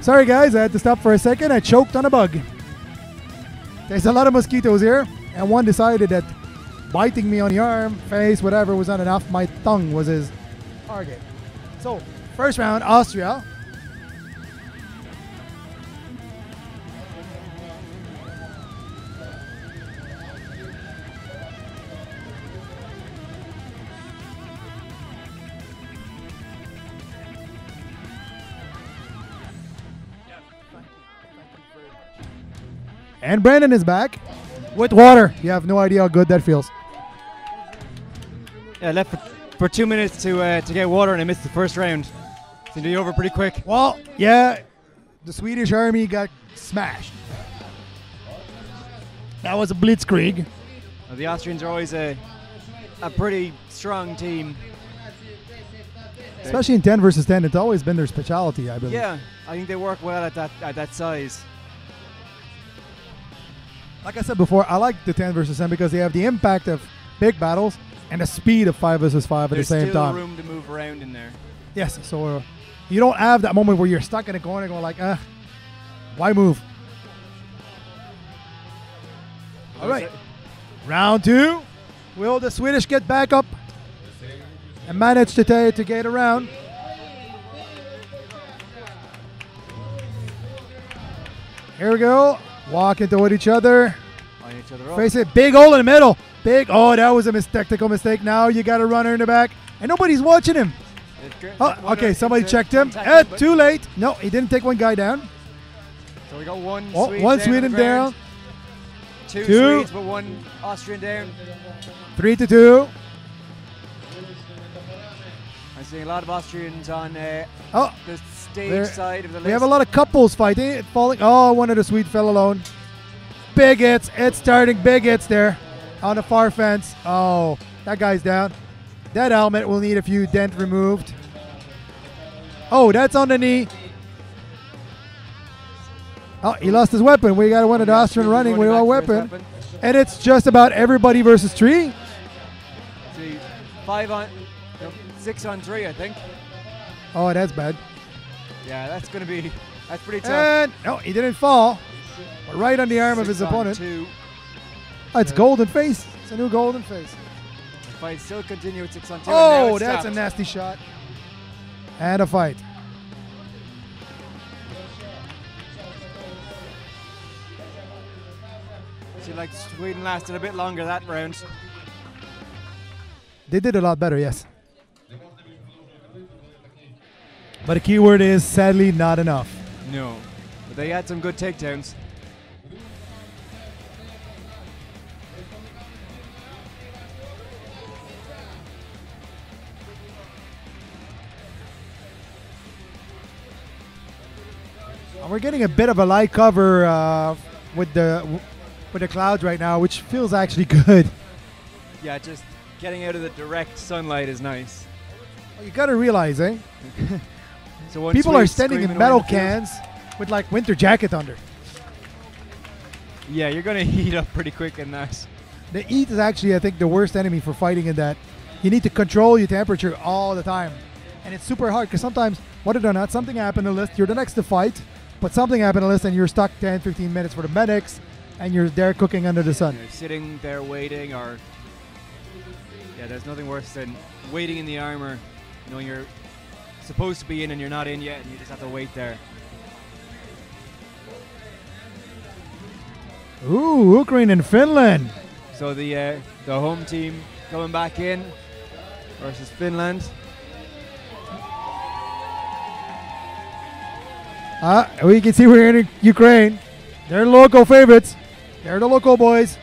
Sorry guys, I had to stop for a second. I choked on a bug. There's a lot of mosquitoes here, and one decided that biting me on the arm, face, whatever was not enough. My tongue was his target. So, first round, Austria. And Brandon is back with water. You have no idea how good that feels. Yeah, left for 2 minutes to get water, and I missed the first round. Seemed to be over pretty quick. Well, yeah, the Swedish army got smashed. That was a blitzkrieg. Well, the Austrians are always a pretty strong team. Especially in 10 versus 10, it's always been their specialty, I believe. Yeah, I think they work well at that size. Like I said before, I like the 10 versus 10 because they have the impact of big battles and the speed of 5 versus 5 at the same time. There's still room to move around in there. Yes, so you don't have that moment where you're stuck in a corner going like, why move? All right, round 2. Will the Swedish get back up and manage to get around? Here we go. Walking toward each other. Face it. Big hole in the middle. Big. Oh, that was a tactical mistake. Now you got a runner in the back. And nobody's watching him. Oh, okay. Somebody checked him. Too late. No, he didn't take one guy down. So we got one Sweden down. Two Swedes, but one Austrian down. 3-2. I'm seeing a lot of Austrians on the stage side of the list. We have a lot of couples fighting. Falling. Oh, one of the Swedes fell alone. Big hits. It's starting big hits there on the far fence. Oh, that guy's down. That helmet will need a few dent removed. Oh, that's on the knee. Oh, he lost his weapon. We got one of the Austrian running with a weapon. And it's just about everybody versus 3. See, 6 on 3, I think. Oh, that's bad. Yeah, that's pretty tough. And no, he didn't fall. But right on the arm of his opponent. 2. Oh, it's golden face. It's a new golden face. The fight still continue at 6 on 2. Oh, that's a nasty shot. And a fight. Seemed like Sweden lasted a bit longer that round. They did a lot better, yes. But the key word is sadly not enough. No, but they had some good takedowns. And we're getting a bit of a light cover with the clouds right now, which feels actually good. Yeah, just getting out of the direct sunlight is nice. Well, you got to realize, So people are standing in metal cans with like winter jacket under. Yeah, you're going to heat up pretty quick in that. The heat is actually, I think, the worst enemy for fighting in that. You need to control your temperature all the time. And it's super hard because sometimes, whether or not something happened in the list, you're the next to fight, but something happened in the list and you're stuck 10, 15 minutes for the medics and you're there cooking under the sun. You're sitting there waiting, or yeah, there's nothing worse than waiting in the armor, knowing you're supposed to be in and you're not in yet, and you just have to wait there. Ooh, Ukraine and Finland. So the home team coming back in versus Finland. We can see we're in Ukraine. They're local favorites. They're the local boys.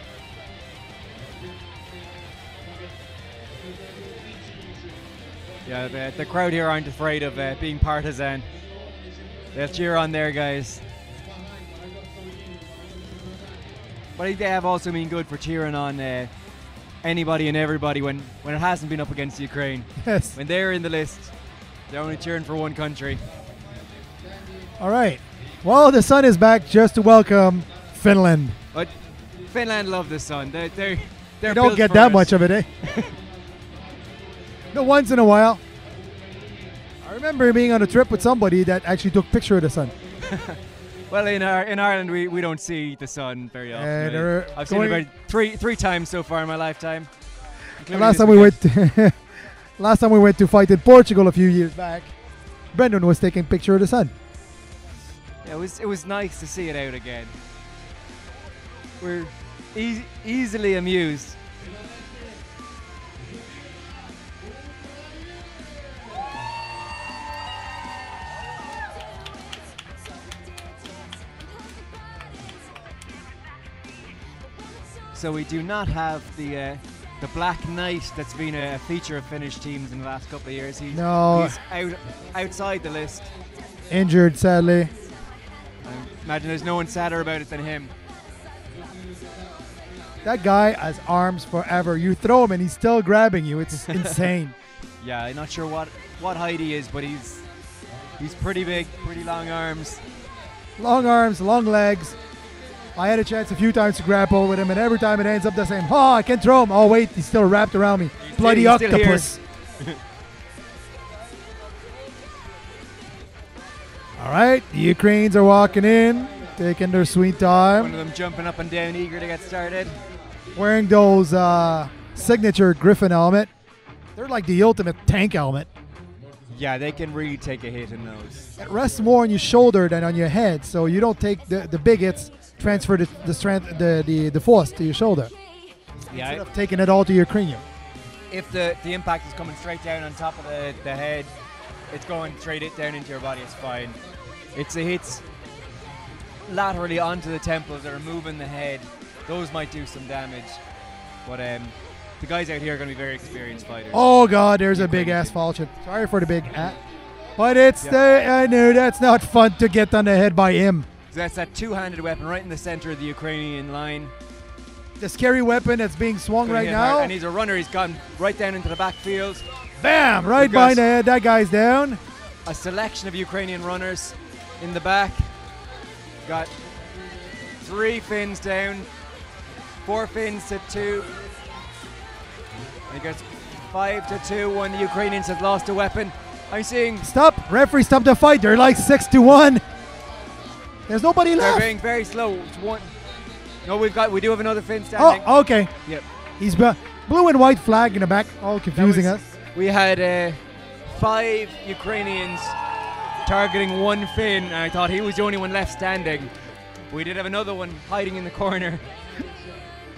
Yeah, the crowd here aren't afraid of being partisan. They'll cheer on their guys. But I think they have also been good for cheering on anybody and everybody when it hasn't been up against Ukraine. Yes. When they're in the list, they're only cheering for one country. All right. Well, the sun is back just to welcome Finland. But Finland love the sun. They don't get that much of it, eh? No, once in a while. I remember being on a trip with somebody that actually took a picture of the sun. Well, in Ireland, we don't see the sun very often. they're I've seen it about three times so far in my lifetime. And last time we went to fight in Portugal a few years back, Brendan was taking a picture of the sun. Yeah, it was nice to see it out again. We're easily amused. So we do not have the Black Knight that's been a feature of Finnish teams in the last couple of years. He's outside the list. Injured, sadly. I imagine there's no one sadder about it than him. That guy has arms forever. You throw him and he's still grabbing you. It's insane. Yeah, I'm not sure what height he is, but he's pretty big, pretty long arms. Long arms, long legs. I had a chance a few times to grapple with him, and every time it ends up the same. Oh, I can't throw him. Oh, wait, he's still wrapped around me. Bloody octopus. All right, the Ukrainians are walking in, taking their sweet time. One of them jumping up and down, eager to get started. Wearing those signature Griffin helmet. They're like the ultimate tank helmet. Yeah, they can really take a hit in those. It rests more on your shoulder than on your head, so you don't take the big hits. Transfer the strength, the force to your shoulder. Yeah, instead of taking it all to your cranium. If the impact is coming straight down on top of the head, it's going straight down into your body. It's fine. It's the hits laterally onto the temples that are moving the head. Those might do some damage, but the guys out here are going to be very experienced fighters. Oh God, there's a big ass falchion. Sorry for the big hat, but it's I knew that's not fun to get on the head by him. So that's that two-handed weapon right in the center of the Ukrainian line. The scary weapon that's being swung right now. And he's a runner. He's gone right down into the backfield. Bam! Right behind the head. That guy's down. A selection of Ukrainian runners in the back. Got 3 Finns down. 4 Finns to 2. He gets 5 to 2 when the Ukrainians have lost a weapon. I'm seeing... Stop! Referee, stop the fight. They're like 6-1. There's nobody left. They're going very slow. It's one. No, we do have another Finn standing. Oh, okay. Yep. He's blue and white flag in the back, all confusing us. We had 5 Ukrainians targeting 1 Finn, and I thought he was the only one left standing. We did have another one hiding in the corner.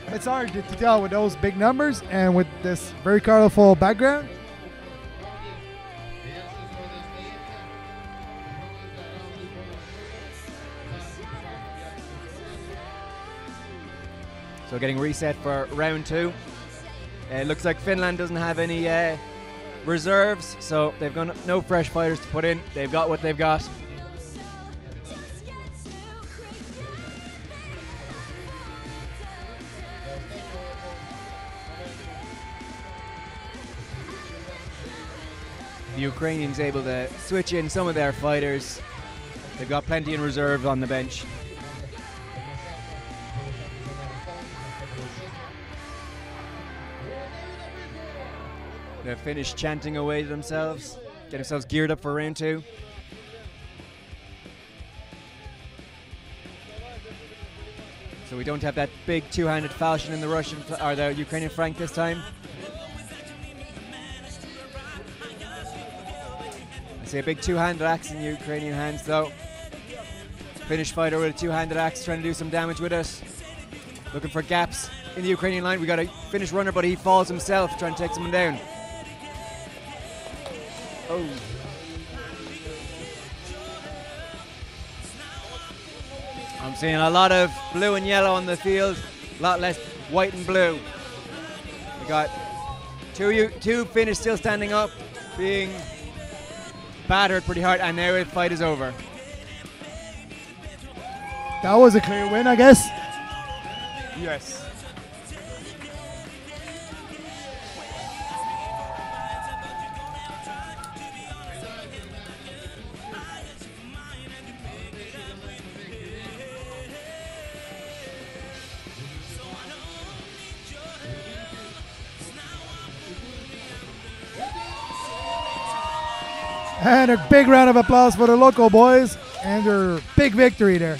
It's hard to tell with those big numbers and with this very colorful background. So getting reset for round 2. It looks like Finland doesn't have any reserves, so they've got no fresh fighters to put in. They've got what they've got. The Ukrainians able to switch in some of their fighters. They've got plenty in reserve on the bench. They've finished chanting away to themselves, get themselves geared up for round 2. So we don't have that big 2-handed falchion in the Russian or the Ukrainian Frank this time. I see a big 2-handed axe in the Ukrainian hands though. Finnish fighter with a 2-handed axe trying to do some damage with it. Looking for gaps in the Ukrainian line. We got a Finnish runner, but he falls himself trying to take someone down. Oh. I'm seeing a lot of blue and yellow on the field, a lot less white and blue. We got two Finnish still standing up, being battered pretty hard, and now the fight is over. That was a clear win, I guess. Yes. And a big round of applause for the local boys. And their big victory there.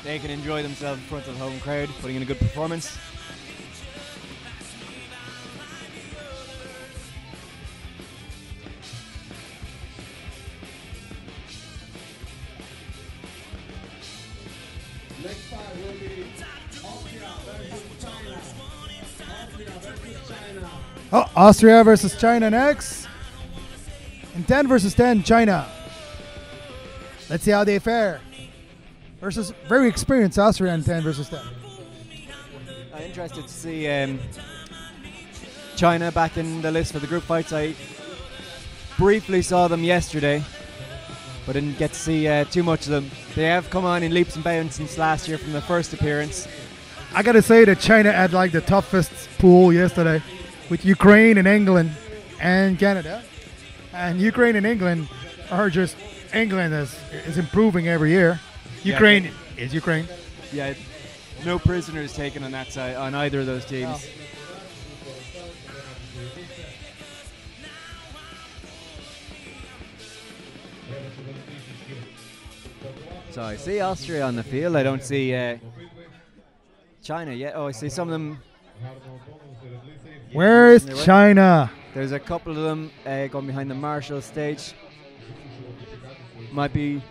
They can enjoy themselves in front of the home crowd, putting in a good performance. Next fight will be Austria versus China. Austria versus China. Oh, Austria versus China next. And 10 versus 10, China. Let's see how they fare. Versus very experienced Austria in 10 versus 10. I'm interested to see China back in the list for the group fights. I briefly saw them yesterday, but didn't get to see too much of them. They have come on in leaps and bounds since last year from the first appearance. I gotta say that China had like the toughest pool yesterday with Ukraine and England and Canada. And Ukraine and England are just, England is improving every year. Ukraine is Ukraine. Yeah, no prisoners taken on that side, on either of those teams. Oh. So I see Austria on the field. I don't see China yet. Oh, I see some of them. Where is China? There's a couple of them going behind the marshal stage. Might be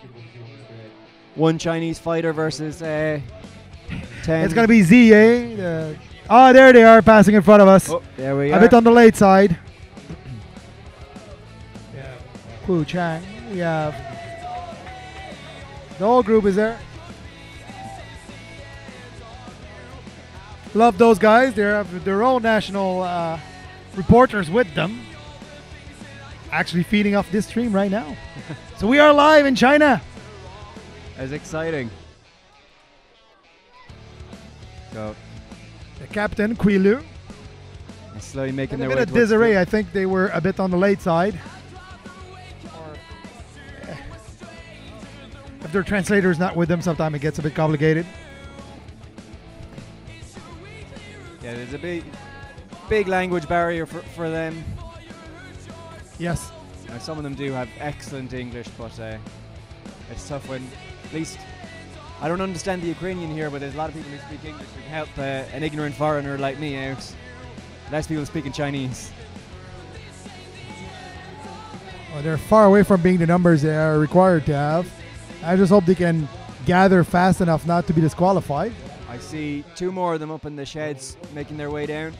one Chinese fighter versus 10. It's going to be ZA. Oh, there they are passing in front of us. Oh, there we A are. bit on the late side. Wu Chang. We have the whole group is there. Love those guys. They have their own national reporters with them. Actually feeding off this stream right now. So we are live in China. That's exciting. So The captain, Kui Lu. they're slowly making And their a way bit of towards the disarray. field. I think they were a bit on the late side. If their translator is not with them, sometimes it gets a bit complicated. Yeah, there's a big language barrier for them. Yes. Now, some of them do have excellent English, but it's tough when, at least, I don't understand the Ukrainian here, but there's a lot of people who speak English who can help an ignorant foreigner like me out. Less people speaking Chinese. Well, they're far away from being the numbers they are required to have. I just hope they can gather fast enough not to be disqualified. I see two more of them up in the sheds making their way down.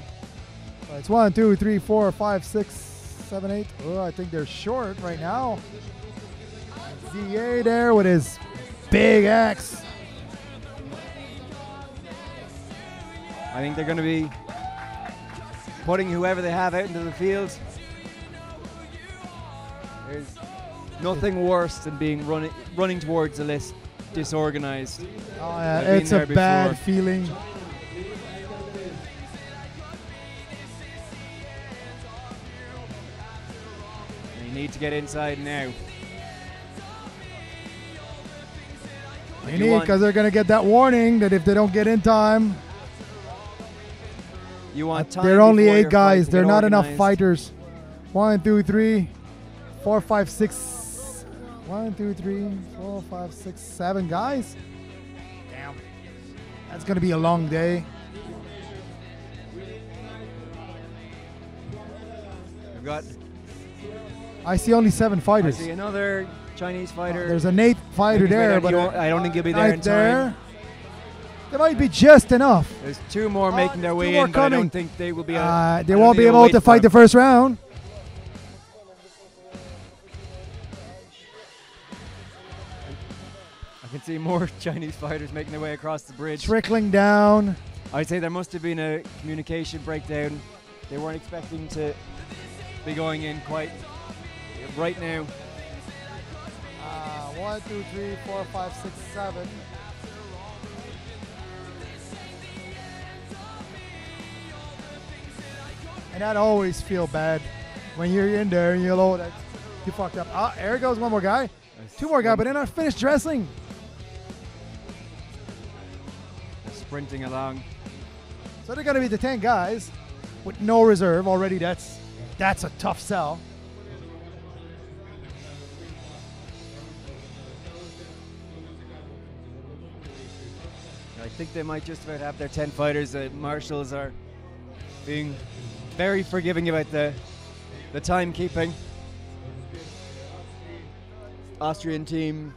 It's 1, 2, 3, 4, 5, 6, 7, 8. Oh, I think they're short right now. ZA there with his big axe. I think they're going to be putting whoever they have out into the field. There's nothing worse than being running towards the list disorganized. Oh, yeah, I've been it's a there bad before. feeling. You need to get inside now. They need, because they're going to get that warning that if they don't get in time, You want time they're only before 8 your fight guys. to They're get not enough organized. fighters. 1, 2, 3, 4, 5, 6. 1, 2, 3, 4, 5, 6, 7 guys. Damn. That's going to be a long day. We've got. I see only 7 I fighters. see another Chinese fighter. There's an 8th fighter Maybe there, right but on. I don't think he'll be there in time. there. There might be just enough. There's 2 more making their two way more in, but I coming. don't think they will be. They won't be able to fight the first round. I can see more Chinese fighters making their way across the bridge. Trickling down. I'd say there must have been a communication breakdown. They weren't expecting to be going in quite right now. 1, 2, 3, 4, 5, 6, 7. And I'd always feel bad when you're in there and you know that you fucked up. Ah, there goes one more guy. 2 more guys, but they're not finished dressing. They're sprinting along. So they're going to be the 10 guys with no reserve. Already that's a tough sell. I think they might just about have their 10 fighters. The marshals are being very forgiving about the timekeeping. Austrian team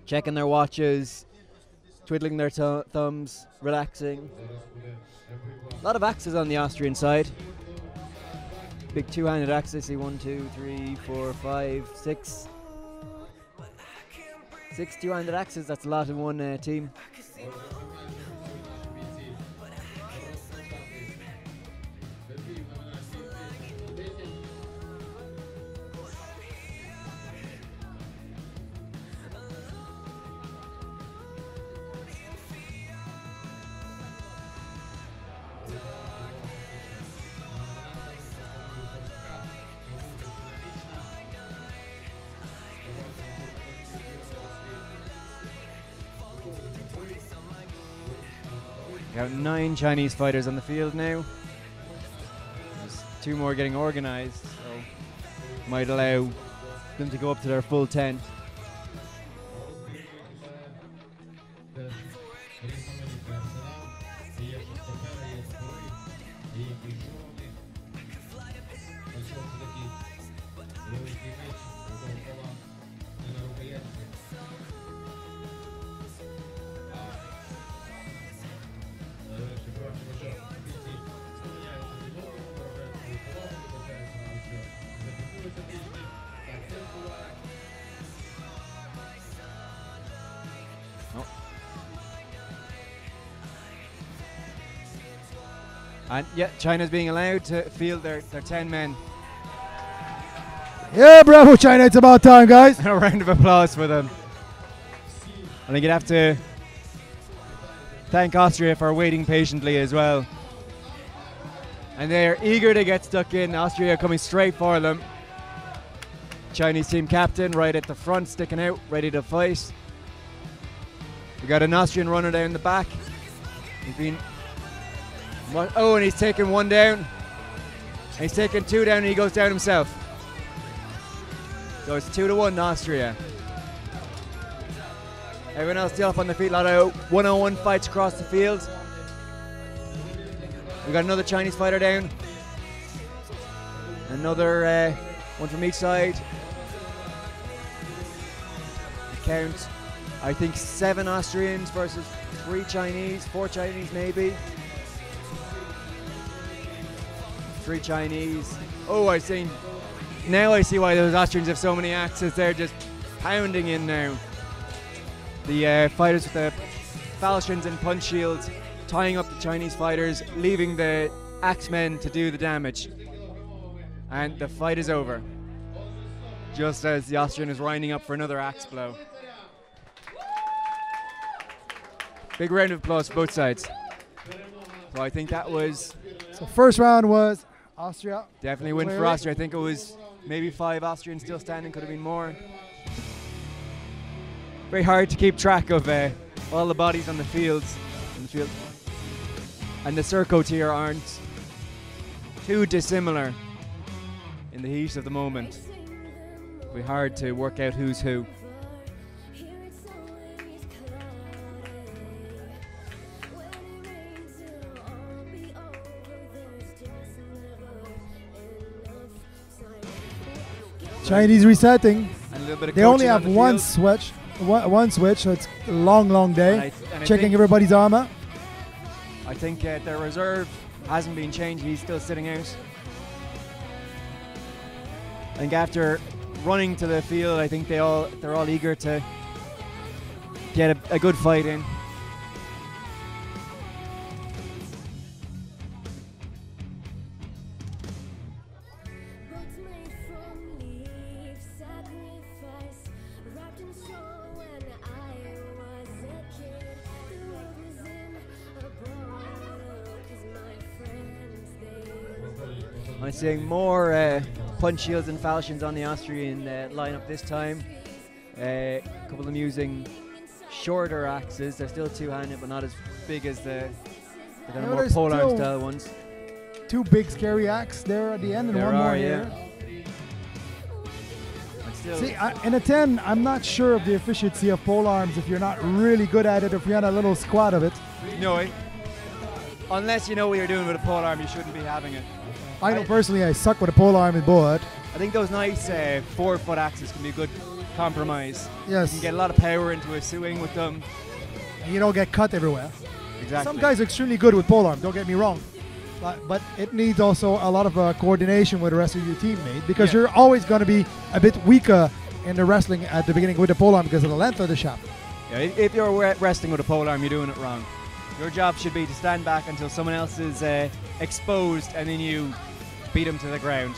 checking their watches, twiddling their thumbs, relaxing. A lot of axes on the Austrian side. Big two-handed axe. I see 1, 2, 3, 4, 5, 6. 6 two-handed axes. That's a lot in one team. We have 9 Chinese fighters on the field now. There's 2 more getting organized, so might allow them to go up to their full 10. And yeah, China's being allowed to field their 10 men. Yeah, bravo, China. It's about time, guys. A round of applause for them. I think you'd have to thank Austria for waiting patiently as well. And they're eager to get stuck in. Austria coming straight for them. Chinese team captain right at the front, sticking out, ready to fight. We got an Austrian runner down the back. He's been... Oh, and he's taken 1 down. He's taken 2 down and he goes down himself. So it's 2-1 Austria. Everyone else still up on the feet. A lot of 1-on-1 fights across the field. We got another Chinese fighter down. Another one from each side. Count, I think 7 Austrians versus 3 Chinese, 4 Chinese maybe. 3 Chinese. Oh, I see. Now I see why those Austrians have so many axes. They're just pounding in now. The fighters with the falchions and punch shields tying up the Chinese fighters, leaving the axemen to do the damage. And the fight is over. Just as the Austrian is winding up for another axe blow. Big round of applause for both sides. So I think that was... So first round was Austria. Definitely win for Austria. I think it was maybe 5 Austrians still standing, could have been more. Very hard to keep track of all the bodies on the fields. And the surcoats here aren't too dissimilar in the heat of the moment. It'll be hard to work out who's who. Chinese resetting. And a little bit of they only coaching have on the one field. switch, so it's a long day. And I checking think everybody's armor. I think their reserve hasn't been changed. He's still sitting out. I think after running to the field, I think they're all eager to get a good fight in. I'm seeing more punch shields and falchions on the Austrian lineup this time. A couple of them using shorter axes. They're still two-handed, but not as big as the kind of more polearm style ones. 2 big scary axes there at the end, and there one are, more yeah. here. still. See, in a 10, I'm not sure of the efficiency of pole arms if you're not really good at it, or if you're on a little squat of it. No, unless you know what you're doing with a pole arm, you shouldn't be having it. I know personally I suck with a pole arm in board. I think those nice 4-foot axes can be a good compromise. Yes. You can get a lot of power into a swing with them. And you don't get cut everywhere. Exactly. Some guys are extremely good with pole arm, don't get me wrong. But it needs also a lot of coordination with the rest of your teammate, because you're always going to be a bit weaker in the wrestling at the beginning with the pole arm because of the length of the shaft. Yeah, if you're wrestling with a pole arm, you're doing it wrong. Your job should be to stand back until someone else is exposed, and then you beat them to the ground.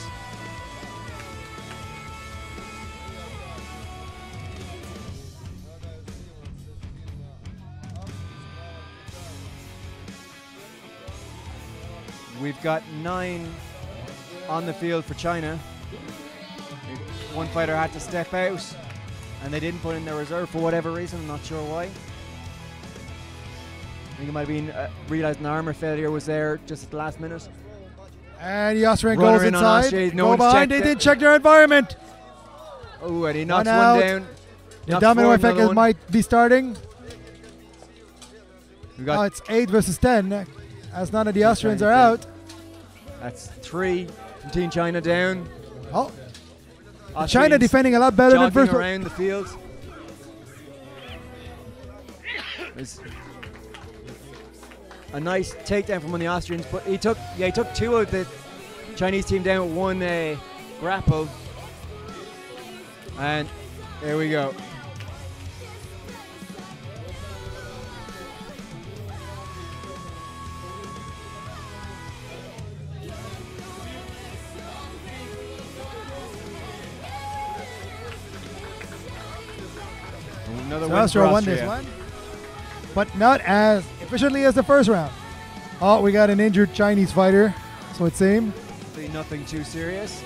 We've got 9 on the field for China. One fighter had to step out, and they didn't put in their reserve for whatever reason. I'm not sure why. I think it might have been realizing armor failure was there just at the last minute. And the Austrian goes inside. No go behind. They did check their environment. Oh, and he knocks one down. The domino effect might be starting. It's 8 versus 10. As none of the Austrians are out. That's 3 from Team China down. Oh, China defending a lot better than first. Around the field. There's a nice takedown from one of the Austrians, but he took 2 of the Chinese team down with 1 grapple. And there we go. Another win for Austria won this one, but not as efficiently as the first round. Oh, we got an injured Chinese fighter, so it seemed. Hopefully nothing too serious.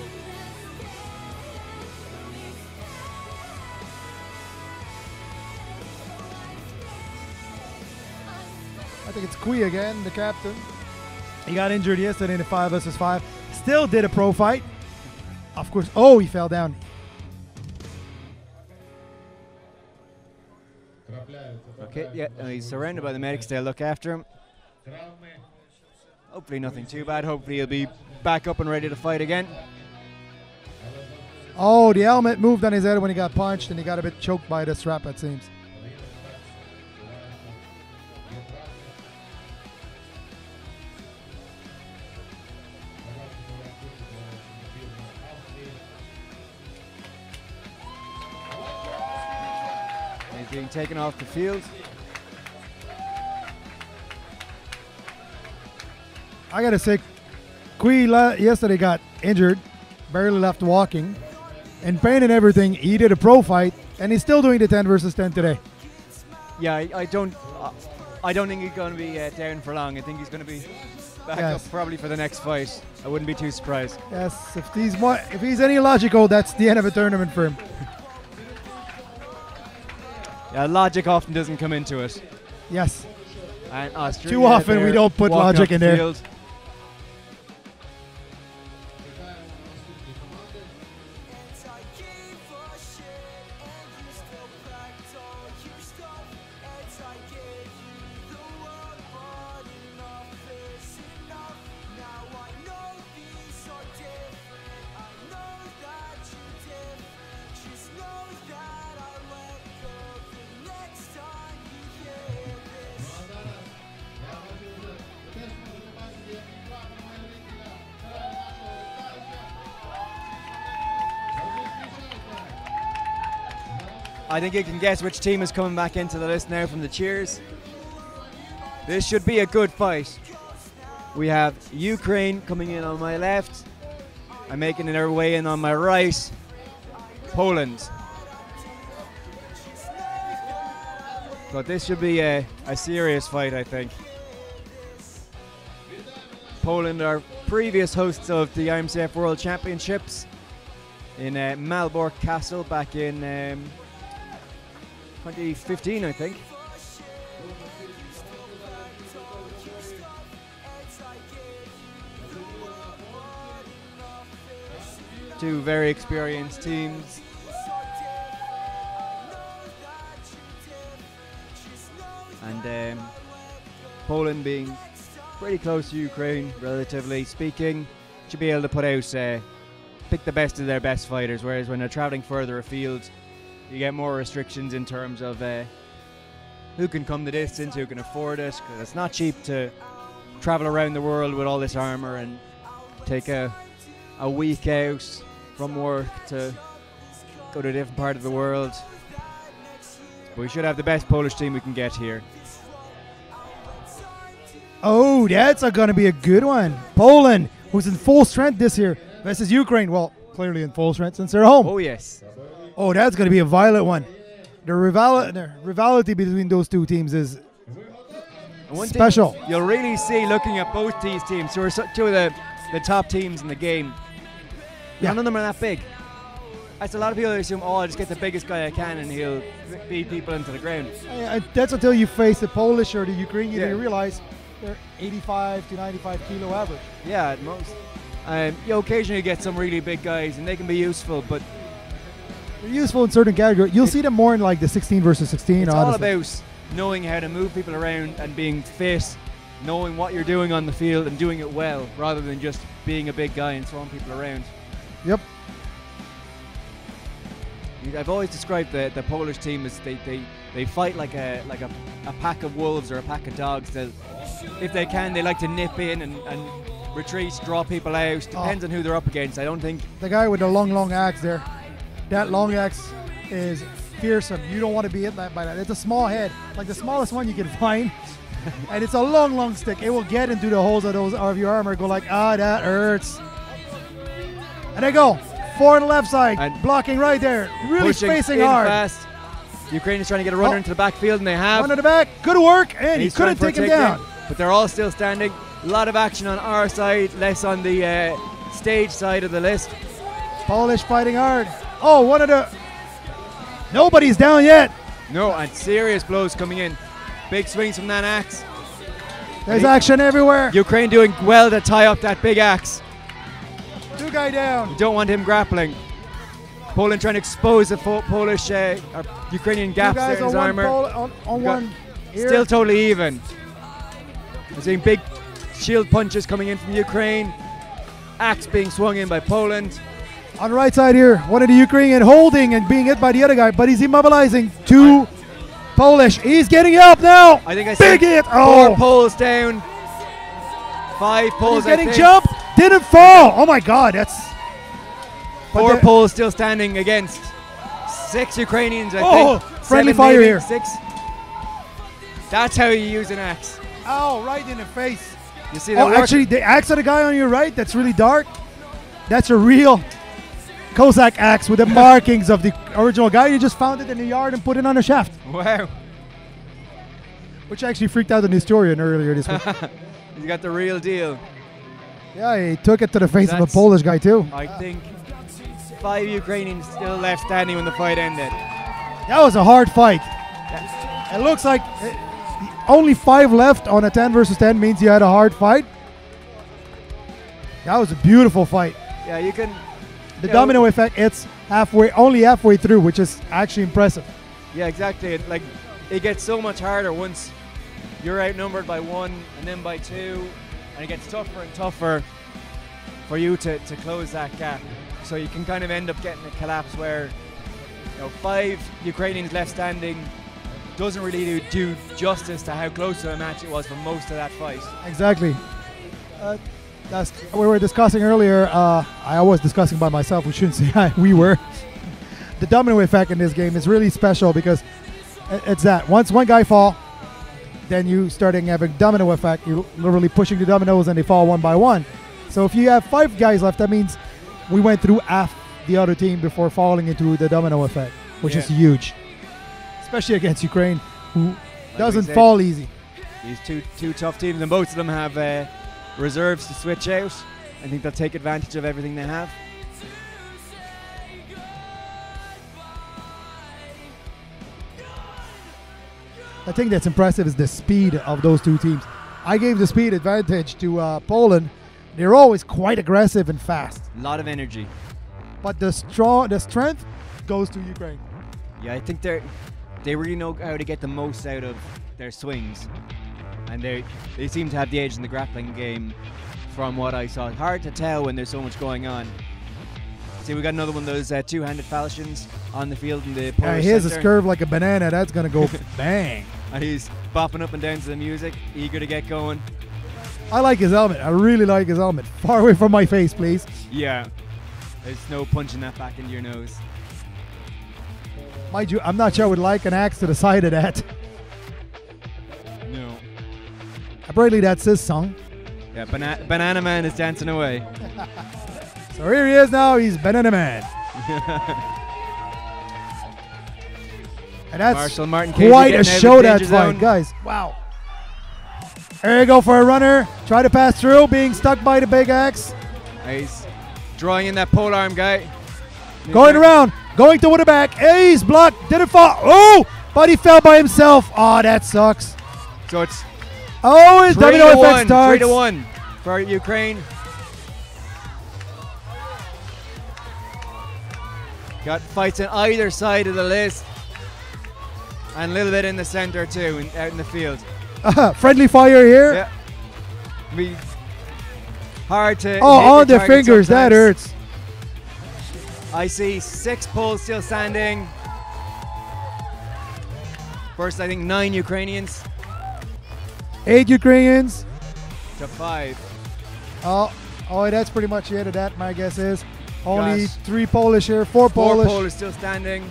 I think it's Kui again, the captain. He got injured yesterday in the 5 versus 5. Still did a pro fight. Of course. Oh, he fell down. Okay, yeah, he's surrounded by the medics. They'll look after him. Hopefully nothing too bad. Hopefully he'll be back up and ready to fight again. Oh, the helmet moved on his head when he got punched, and he got a bit choked by the strap, it seems. He's being taken off the field. I gotta say, Kui yesterday got injured, barely left walking, and pain and everything. He did a pro fight, and he's still doing the 10 versus 10 today. Yeah, I don't think he's going to be down for long. I think he's going to be back up probably for the next fight. I wouldn't be too surprised. Yes, if he's any logical, that's the end of a tournament for him. Yeah, logic often doesn't come into it. Yes. And Australia too often we don't put logic in there. Field. I think you can guess which team is coming back into the list now from the cheers. This should be a good fight. We have Ukraine coming in on my left. I'm making their way in on my right. Poland. But this should be a serious fight, I think. Poland are previous hosts of the IMCF World Championships in Malbork Castle back in 2015, I think. Two very experienced teams. And Poland being pretty close to Ukraine, relatively speaking, should be able to put out, pick the best of their best fighters, whereas when they're traveling further afield, you get more restrictions in terms of who can come the distance, who can afford it, because it's not cheap to travel around the world with all this armor and take a week out from work to go to a different part of the world. But we should have the best Polish team we can get here. Oh, that's going to be a good one. Poland, who's in full strength this year, versus Ukraine. Well, clearly in full strength since they're home. Oh, yes. Oh, that's going to be a violent one. The rivalry between those two teams is special. You'll really see looking at both these teams, who are two of the top teams in the game. Yeah. None of them are that big. That's a lot of people assume, oh, I'll just get the biggest guy I can and he'll beat people into the ground. That's until you face the Polish or the Ukrainian, Yeah. you realize they're 85 to 95 kilo average. Yeah, at most. You occasionally get some really big guys and they can be useful, but They're useful in certain categories. You'll see them more in like the 16 versus 16. it's honestly. all about knowing how to move people around and being fit, knowing what you're doing on the field and doing it well, rather than just being a big guy and throwing people around. Yep. I've always described the Polish team as they fight like a pack of wolves or a pack of dogs. If they can, they like to nip in and retreat, draw people out. Depends on who they're up against. I don't think The guy with the long axe there, that long axe is fearsome. You don't want to be hit by that. It's a small head, like the smallest one you can find. And it's a long stick. It will get into the holes of your armor, go like, that hurts. And they go. 4 on the left side, And blocking right there. Really pushing spacing in hard. fast. Ukraine is trying to get a runner into the backfield, and they have. One to the back, good work, and he He's couldn't trying for take a him down. takedown, but they're all still standing. A lot of action on our side, less on the stage side of the list. Polish fighting hard. Oh, one of the. Nobody's down yet. No, and serious blows coming in. Big swings from that axe. There's action everywhere. Ukraine doing well to tie up that big axe. 2 guy down. You don't want him grappling. Poland trying to expose the Polish or Ukrainian 2 gaps there guys in his on armor. on one. Here. Still totally even. We're seeing big shield punches coming in from Ukraine. Axe being swung in by Poland. On the right side here, one of the Ukrainian holding and being hit by the other guy, but he's immobilizing 2 Polish. He's getting up now. I think I Big said hit. 4 Oh, Poles down. 5 Poles. he's getting I think. jumped. Didn't fall. Oh my God, that's. 4 Poles still standing against 6 Ukrainians. I think. Friendly 7 fire maybe, here. 6. That's how you use an axe. Oh, right in the face. You see that? Oh, actually, the axe of the guy on your right, that's really dark. That's a real Cossack axe with the markings of the original guy. You just found it in the yard and put it on a shaft, Wow. which actually freaked out an historian earlier this week. You got the real deal. Yeah, he took it to the face of a That's- Polish guy too. I think 5 Ukrainians still left standing when the fight ended. That was a hard fight. It looks like only 5 left on a 10 versus 10 means you had a hard fight. That was a beautiful fight. Yeah, you can. The you know, domino effect, it's only halfway through, which is actually impressive. Yeah, exactly. It gets so much harder once you're outnumbered by 1 and then by 2, and it gets tougher and tougher for you to close that gap. So you can kind of end up getting a collapse where 5 Ukrainians left standing doesn't really do justice to how close to a match it was for most of that fight. Exactly. That's we were discussing earlier. I was discussing by myself. We shouldn't say we were. The domino effect in this game is really special because it's that once one guy fall, then you starting having domino effect. You're literally pushing the dominoes and they fall one by one. So if you have 5 guys left, that means we went through half the other team before falling into the domino effect, which is huge, especially against Ukraine, who doesn't said, fall easy. These two tough teams, and both of them have reserves to switch out. I think they'll take advantage of everything they have. I think that's impressive is the speed of those 2 teams. I gave the speed advantage to Poland. They're always quite aggressive and fast. A lot of energy. But the strength goes to Ukraine. Yeah, I think they really know how to get the most out of their swings, and they seem to have the edge in the grappling game from what I saw. Hard to tell when there's so much going on. See, we got another one of those two-handed falchions on the field in the Polish here's a center. curve like a banana. That's going to go bang. And he's bopping up and down to the music, eager to get going. I like his helmet. I really like his helmet. Far away from my face, please. Yeah. There's no punching that back into your nose. Mind you, I'm not sure I would like an axe to the side of that. No. Apparently that's his song. Yeah, Banana Man is dancing away. So here he is now. He's Banana Man. And that's Marshall Martin Casey quite a getting out of show the that danger fight, zone. guys. Wow. There you go for a runner. Try to pass through, being stuck by the big axe. He's drawing in that pole arm guy. Going around, going to the back. Hey, he's blocked. Didn't fall. Oh, but he fell by himself. Oh, that sucks. So it's Oh, his domino effect starts. 3-1 for Ukraine. Got fights on either side of the list. And a little bit in the center too, out in the field. Friendly fire here. Yeah. Be hard to hit Oh, your on the target fingers. That sometimes. hurts. I see 6 pulls still standing. First, I think 9 Ukrainians 8 Ukrainians. to 5. Oh, that's pretty much it of that, my guess is. Only Gosh. 3 Polish here, 4 4 Polish. Polish still standing.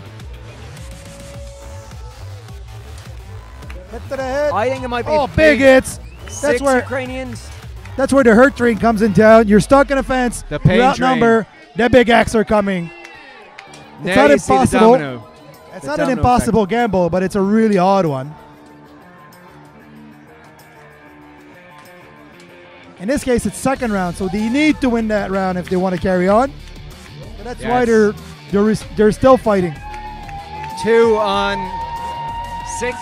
Hit to the head. I think it might be Oh, big hits. 6 where- Ukrainians. That's where the hurt train comes in town. You're stuck in a fence. The pain You're outnumbered. The big axe are coming. It's Now not you see the impossible. domino. It's The not an domino impossible gamble, but it's a really odd one. In this case, it's second round, so they need to win that round if they want to carry on. So that's why Yes. they're still fighting. 2 on 6.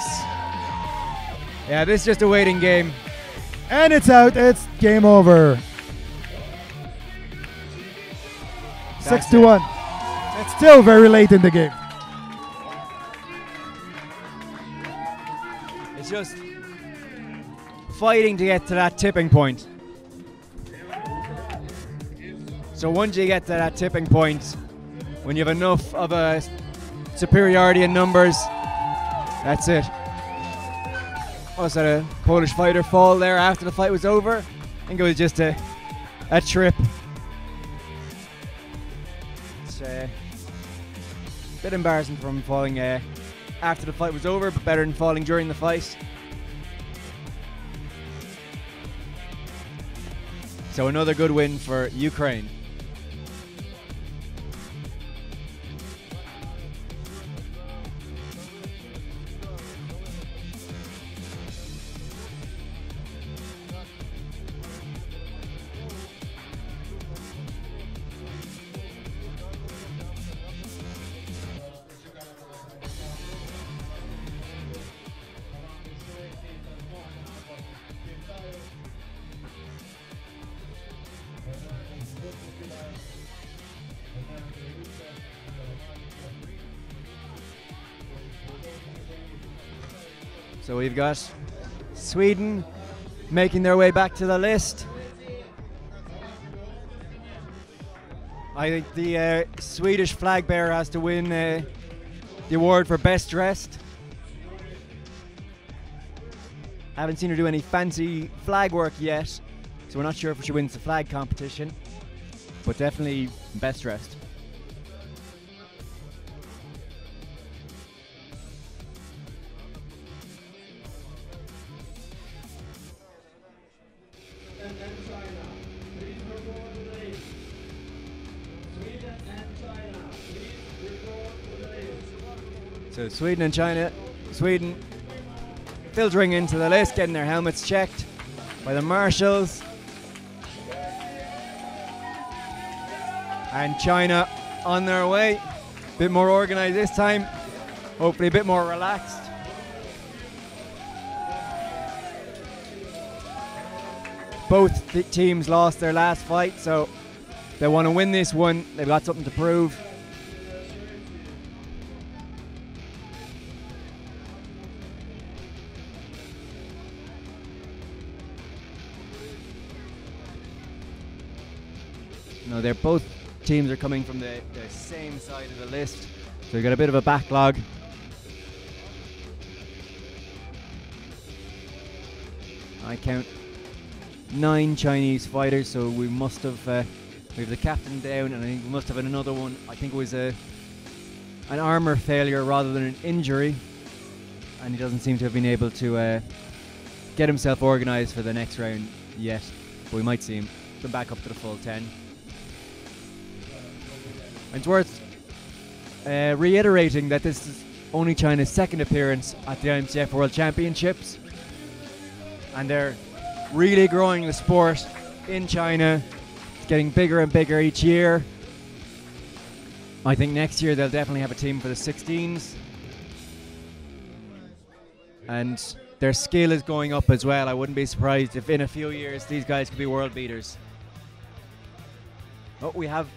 Yeah, this is just a waiting game. And it's out. It's game over. That's 6-1. It's still very late in the game. It's just fighting to get to that tipping point. So once you get to that tipping point, when you have enough of a superiority in numbers, that's it. Also had a Polish fighter fall there after the fight was over. I think it was just a trip. It's a bit embarrassing from falling after the fight was over, but better than falling during the fight. So another good win for Ukraine. So we've got Sweden making their way back to the list. I think the Swedish flag bearer has to win the award for best dressed. Haven't seen her do any fancy flag work yet, so we're not sure if she wins the flag competition, but definitely best dressed. So Sweden and China, Sweden filtering into the list, getting their helmets checked by the marshals. And China on their way, a bit more organized this time, hopefully a bit more relaxed. Both teams lost their last fight, so they want to win this one. They've got something to prove. No, they're both teams are coming from the same side of the list, so we've got a bit of a backlog. I count 9 Chinese fighters, so we must have we have the captain down, and I think we must have another one. I think it was an armor failure rather than an injury, and he doesn't seem to have been able to get himself organised for the next round yet. But we might see him come back up to the full 10. And it's worth reiterating that this is only China's second appearance at the IMCF World Championships, and they're really growing the sport in China. It's getting bigger and bigger each year. I think next year they'll definitely have a team for the 16s, and their skill is going up as well. I wouldn't be surprised if in a few years these guys could be world beaters. Oh, we have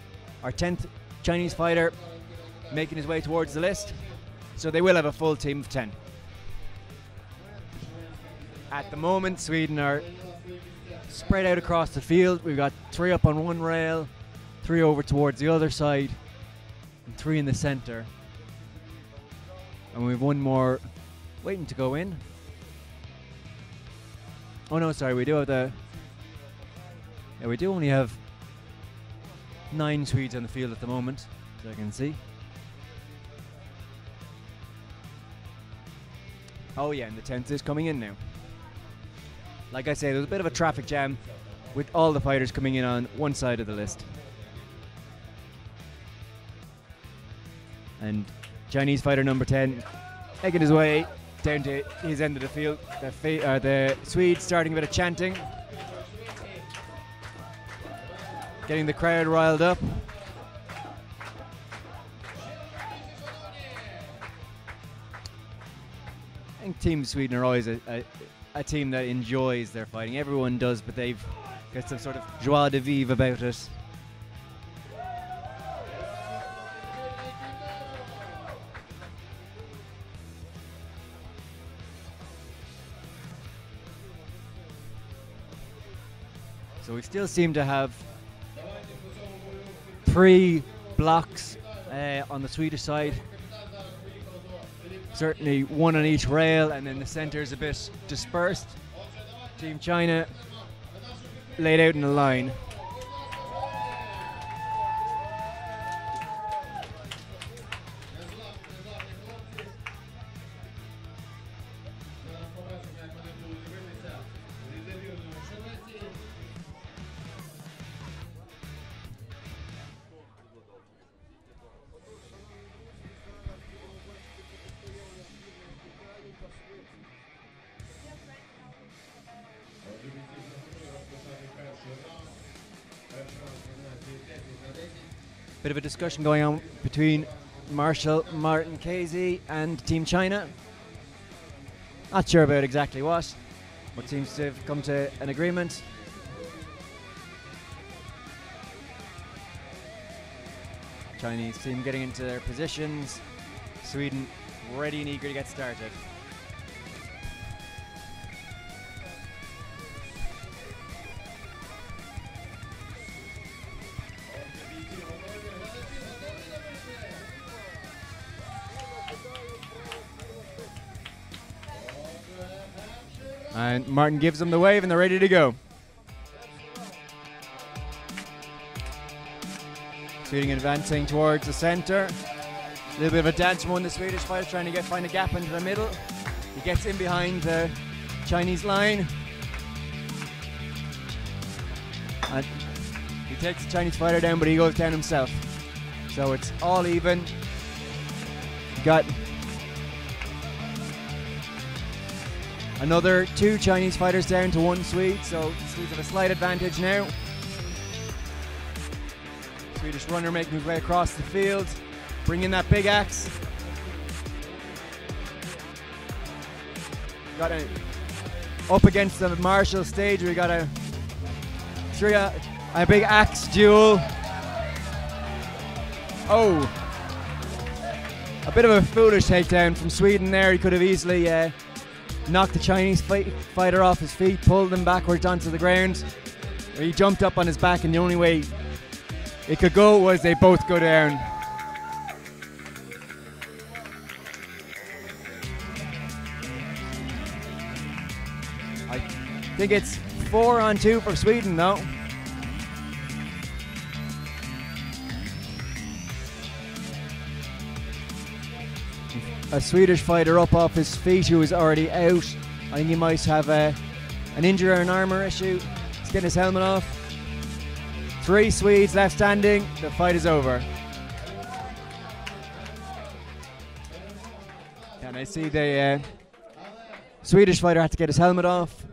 our 10th Chinese fighter making his way towards the list, so they will have a full team of 10. At the moment, Sweden are spread out across the field. We've got 3 up on one rail, 3 over towards the other side, and 3 in the center. And we've 1 more waiting to go in. Oh no, sorry, we do have the... Yeah, we do only have 9 Swedes on the field at the moment, as I can see. Oh yeah, and the 10th is coming in now. Like I say, there's a bit of a traffic jam with all the fighters coming in on one side of the list. And Chinese fighter number 10 making his way down to his end of the field. The Swedes starting a bit of chanting, getting the crowd riled up. I think Team Sweden are always a team that enjoys their fighting. Everyone does, but they've got some sort of joie de vivre about it. So we still seem to have 3 blocks on the Swedish side. Certainly 1 on each rail, and then the center is a bit dispersed. Team China laid out in a line. Bit of a discussion going on between Martin Casey and Team China. Not sure about exactly what, but seems to have come to an agreement. Chinese team getting into their positions. Sweden ready and eager to get started. And Martin gives them the wave and they're ready to go. Sweden advancing towards the center. A little bit of a dance from one of the Swedish fighters trying to find a gap into the middle. He gets in behind the Chinese line. And he takes the Chinese fighter down, but he goes down himself. So it's all even. Got another 2 Chinese fighters down to 1 Swede, so the Swedes have a slight advantage now. Swedish runner making his way across the field, bringing that big axe. Got up against the martial stage, we got a big axe duel. Oh, a bit of a foolish takedown from Sweden there. He could have easily knocked the Chinese fighter off his feet, pulled him backwards onto the ground. He jumped up on his back, and the only way it could go was they both go down. I think it's 4-on-2 for Sweden though. A Swedish fighter up off his feet who is already out. I think he might have an injury or an armor issue. He's getting his helmet off. 3 Swedes left standing. The fight is over. And I see the Swedish fighter had to get his helmet off.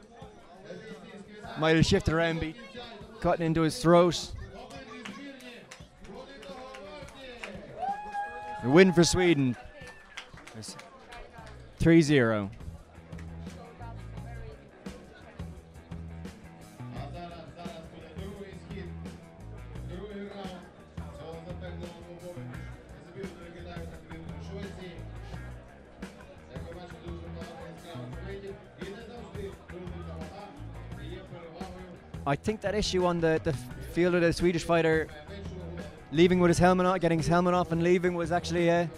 Might have shifted around, be cutting into his throat. A win for Sweden. 3-0. I think that issue on the field of the Swedish fighter leaving with his helmet on, getting his helmet off and leaving was actually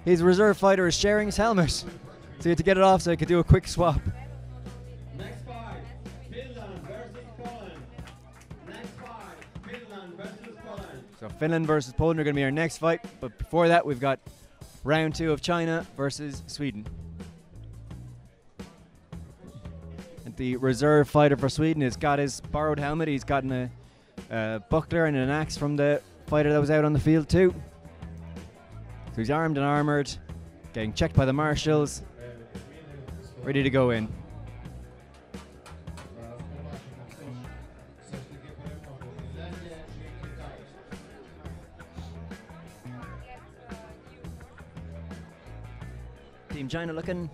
his reserve fighter is sharing his helmet. So he had to get it off so he could do a quick swap. Next fight, Finland versus Poland. Next fight, Finland versus Poland. So Finland versus Poland are going to be our next fight. But before that, we've got round 2 of China versus Sweden. And the reserve fighter for Sweden has got his borrowed helmet. He's gotten a buckler and an axe from the fighter that was out on the field too. So he's armed and armoured, getting checked by the marshals, ready to go in. Team China looking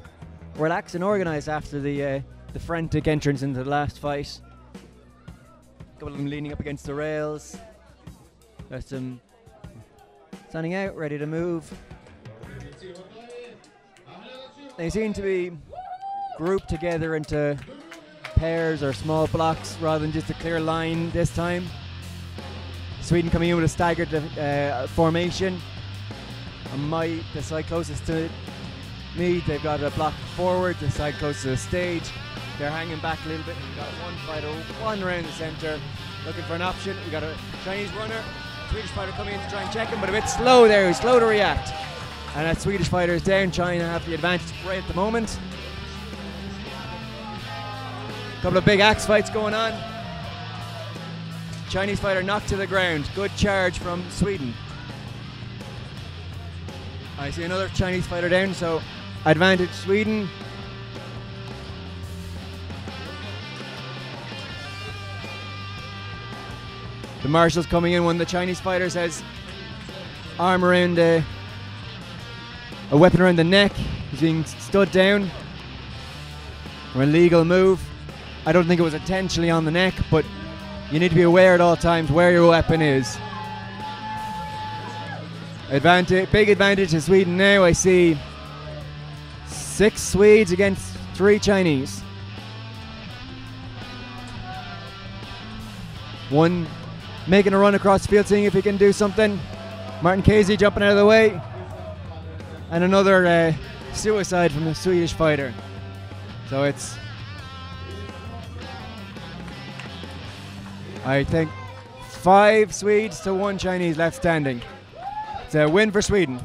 relaxed and organised after the frantic entrance into the last fight. A couple of them leaning up against the rails. There's some standing out, ready to move. They seem to be grouped together into pairs or small blocks rather than just a clear line this time. Sweden coming in with a staggered formation. And the side closest to me, they've got a block forward, the side closest to the stage. They're hanging back a little bit. We've got one fighter, one around the centre, looking for an option. We've got a Chinese runner. Swedish fighter coming in to try and check him, but a bit slow there. He's slow to react. And that Swedish fighter is down. China have the advantage right at the moment. A couple of big axe fights going on. Chinese fighter knocked to the ground. Good charge from Sweden. I see another Chinese fighter down, so advantage Sweden. The marshals coming in when the Chinese fighter has arm around a weapon around the neck. He's being stood down. An illegal move. I don't think it was intentionally on the neck, but you need to be aware at all times where your weapon is. Big advantage to Sweden now. I see 6 Swedes against 3 Chinese. One making a run across the field, seeing if he can do something. Martin Casey jumping out of the way. And another suicide from the Swedish fighter. So it's, I think, 5 Swedes to 1 Chinese left standing. It's a win for Sweden.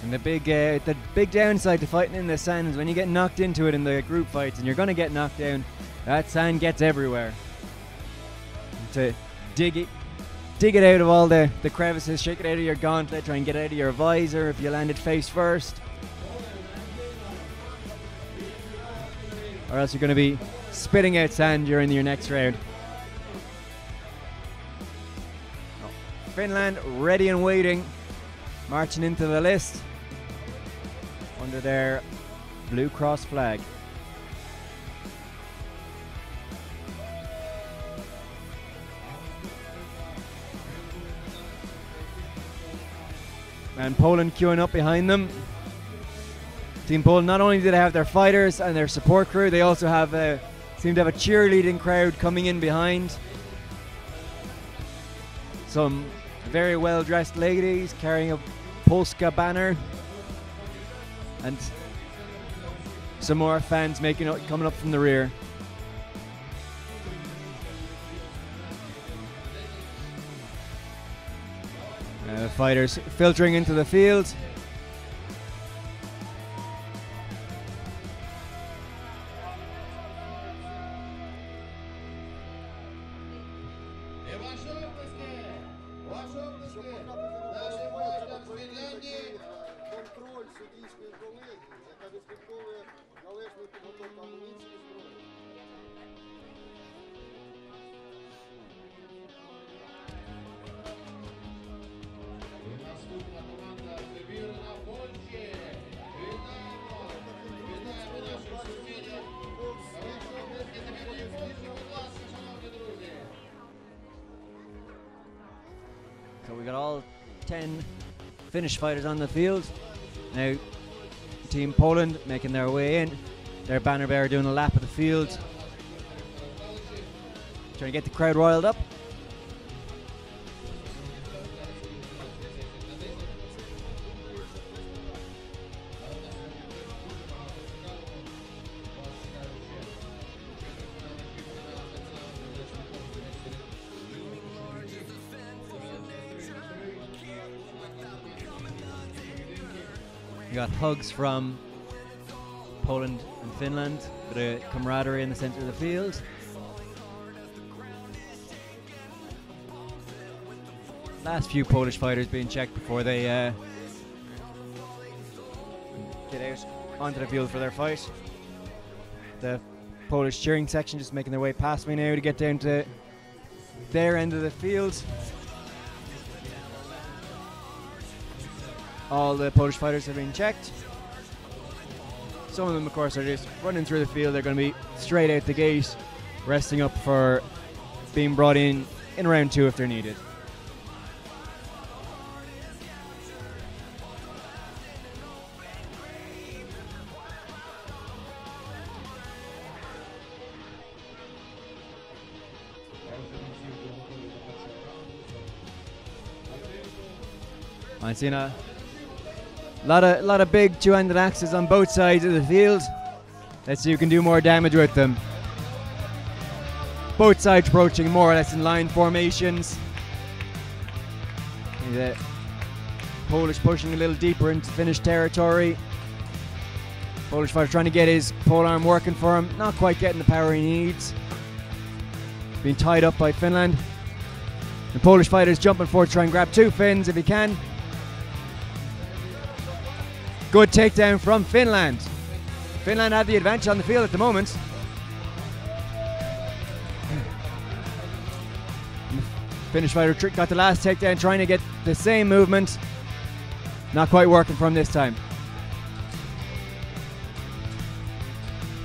And the big downside to fighting in the sand is when you get knocked into it in the group fights, and you're going to get knocked down, that sand gets everywhere. To dig it out of all the crevices, shake it out of your gauntlet, try and get it out of your visor if you landed face first. Or else you're going to be spitting out sand during your next round. Finland ready and waiting, marching into the list under their Blue Cross flag. And Poland queuing up behind them. Team Poland, not only do they have their fighters and their support crew, they also have seem to have a cheerleading crowd coming in behind. Some very well-dressed ladies carrying a Polska banner, and some more fans coming up from the rear. Fighters filtering into the field. So we got all 10 Finnish fighters on the field. Now Team Poland making their way in. Their banner bearer doing a lap of the field, trying to get the crowd riled up. We got hugs from Poland and Finland, bit of camaraderie in the centre of the field. Last few Polish fighters being checked before they get out onto the field for their fight. The Polish cheering section just making their way past me now to get down to their end of the field. All the Polish fighters have been checked. Some of them, of course, are just running through the field. They're going to be straight out the gate, resting up for being brought in round 2 if they're needed. I've seen a lot of big two-handed axes on both sides of the field. Let's see who can do more damage with them. Both sides approaching more or less in line formations. The Polish pushing a little deeper into Finnish territory. Polish fighter trying to get his pole arm working for him. Not quite getting the power he needs. Being tied up by Finland. The Polish fighter's jumping forward to try and grab 2 Finns if he can. Good takedown from Finland. Finland have the advantage on the field at the moment. Finnish fighter got the last takedown, trying to get the same movement. Not quite working for him this time.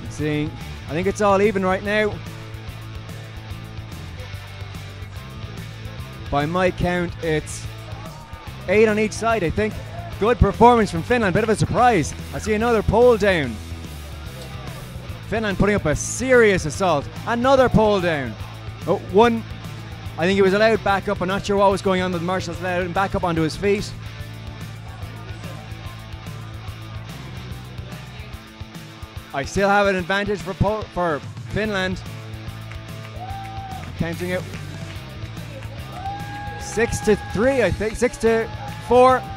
Seeing, I think it's all even right now. By my count, it's 8 on each side, I think. Good performance from Finland, bit of a surprise. I see another pole down. Finland putting up a serious assault. Another pole down. Oh, one, I think he was allowed back up. I'm not sure what was going on with the marshals. Allowed him back up onto his feet. I still have an advantage for Finland. Counting it 6-3, I think. 6-4.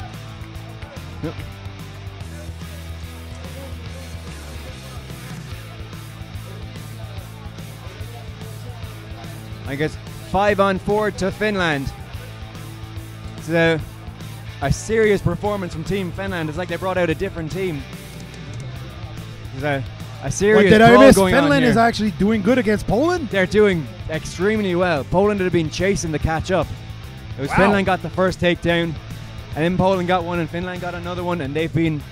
Yep. I guess 5-4 to Finland. It's a serious performance from Team Finland. It's like they brought out a different team. There's a serious what did I miss? going Finland on here. is actually doing good against Poland. They're doing extremely well. Poland had been chasing the catch up. It was Wow. Finland got the first takedown, and then Poland got one, and Finland got another one, and they've been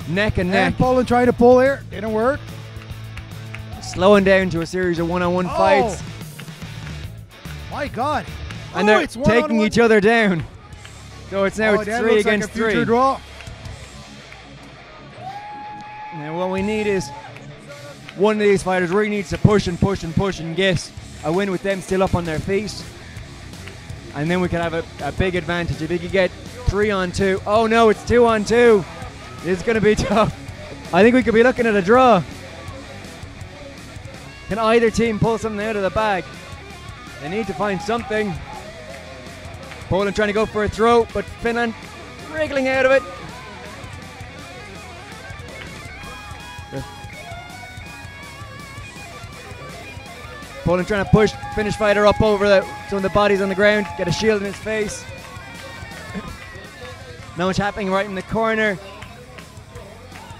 neck and neck, And Poland trying to pull here. Didn't work. slowing down to a series of one-on-one fights, My God. and they're it's taking one-on-one. each other down. So it's now it's that 3 looks like against a future 3. draw. Now what we need is one of these fighters really needs to push and push and push and get a win with them still up on their feet. And then we could have a big advantage. If we could get 3-on-2. Oh no, it's 2-on-2. This is going to be tough. I think we could be looking at a draw. Can either team pull something out of the bag? They need to find something. Poland trying to go for a throw, but Finland wriggling out of it. Poland trying to push Finnish fighter up over some of the bodies on the ground, get a shield in his face. Not much happening right in the corner.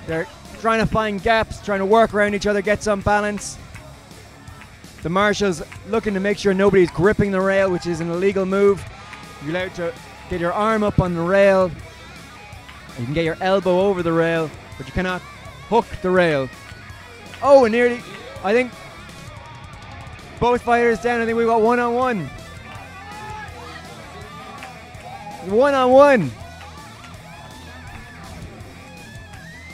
They're trying to find gaps, trying to work around each other, get some balance. The marshals looking to make sure nobody's gripping the rail, which is an illegal move. You're allowed to get your arm up on the rail. You can get your elbow over the rail, but you cannot hook the rail. Oh, and nearly, I think, both fighters down. I think we got 1-on-1. 1-on-1.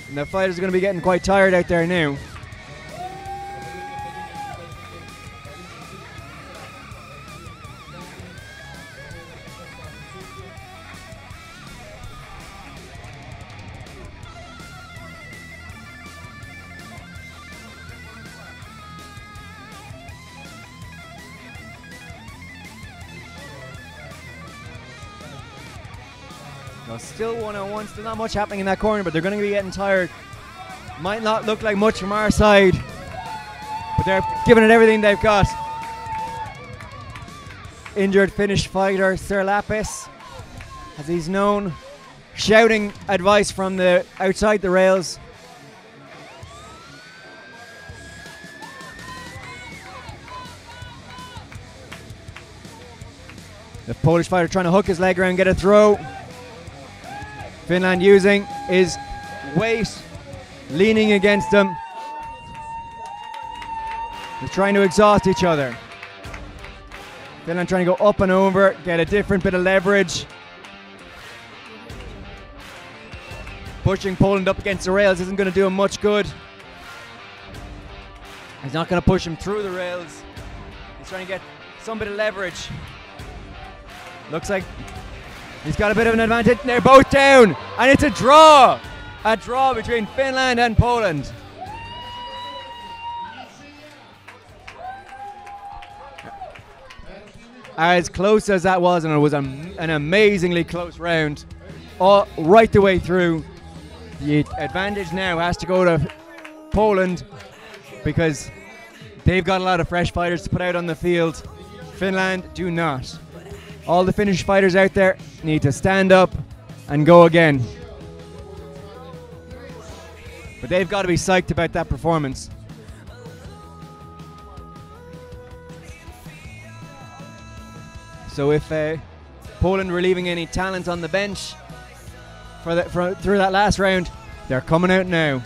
And the fighters are going to be getting quite tired out there now. No, still 1-on-1, still not much happening in that corner, but they're going to be getting tired. Might not look like much from our side, but they're giving it everything they've got. Injured Finnish fighter Sir Lapis, as he's known, shouting advice from the outside the rails. The Polish fighter trying to hook his leg around, get a throw. Finland using his weight, leaning against them. They're trying to exhaust each other. Finland trying to go up and over, get a different bit of leverage. Pushing Poland up against the rails isn't going to do him much good. He's not going to push him through the rails. He's trying to get some bit of leverage. Looks like he's got a bit of an advantage. They're both down, and it's a draw. A draw between Finland and Poland. As close as that was, and it was an amazingly close round, all right the way through. The advantage now has to go to Poland because they've got a lot of fresh fighters to put out on the field. Finland do not. All the Finnish fighters out there need to stand up and go again. But they've got to be psyched about that performance. So if Poland were leaving any talent on the bench through that last round, they're coming out now.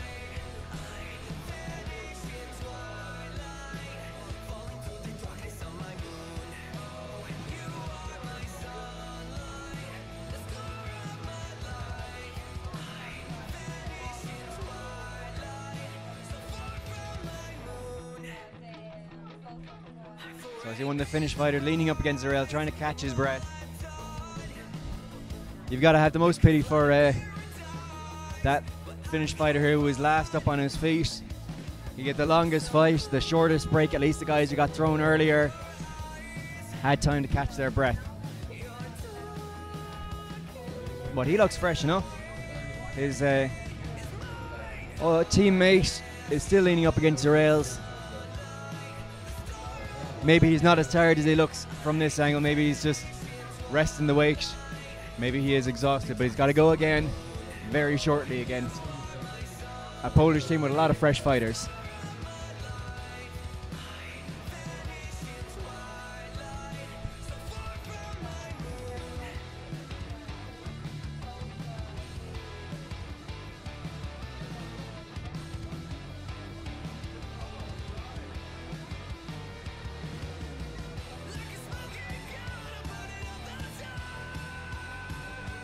So I see one of the Finnish fighters leaning up against the rail, trying to catch his breath. You've got to have the most pity for that Finnish fighter who was last up on his feet. You get the longest fight, the shortest break. At least the guys who got thrown earlier had time to catch their breath. But he looks fresh enough. His teammate is still leaning up against the rails. Maybe he's not as tired as he looks from this angle. Maybe he's just resting the weight. Maybe he is exhausted, but he's got to go again very shortly against a Polish team with a lot of fresh fighters.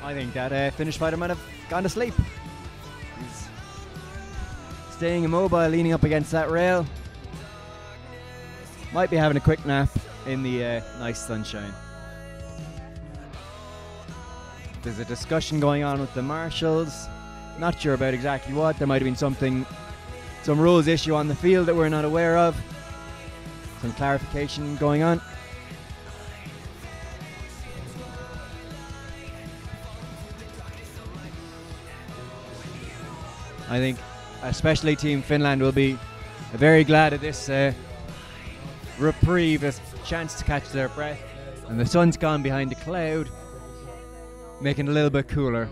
I think that Finnish fighter might have gone to sleep. He's staying immobile, leaning up against that rail. Might be having a quick nap in the nice sunshine. There's a discussion going on with the marshals. Not sure about exactly what. There might have been some rules issue on the field that we're not aware of. Some clarification going on. I think especially Team Finland will be very glad of this reprieve, this chance to catch their breath. And the sun's gone behind a cloud, making it a little bit cooler.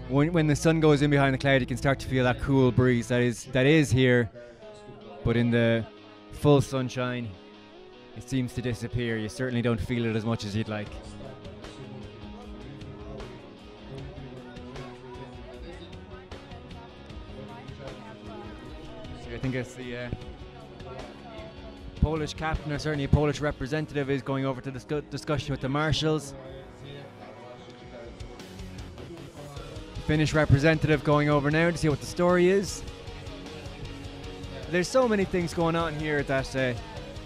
When the sun goes in behind the cloud, you can start to feel that cool breeze that is here, but in the full sunshine, it seems to disappear. You certainly don't feel it as much as you'd like. So I think it's the Polish captain, or certainly a Polish representative, is going over to discussion with the marshals. Finnish representative going over now to see what the story is. There's so many things going on here that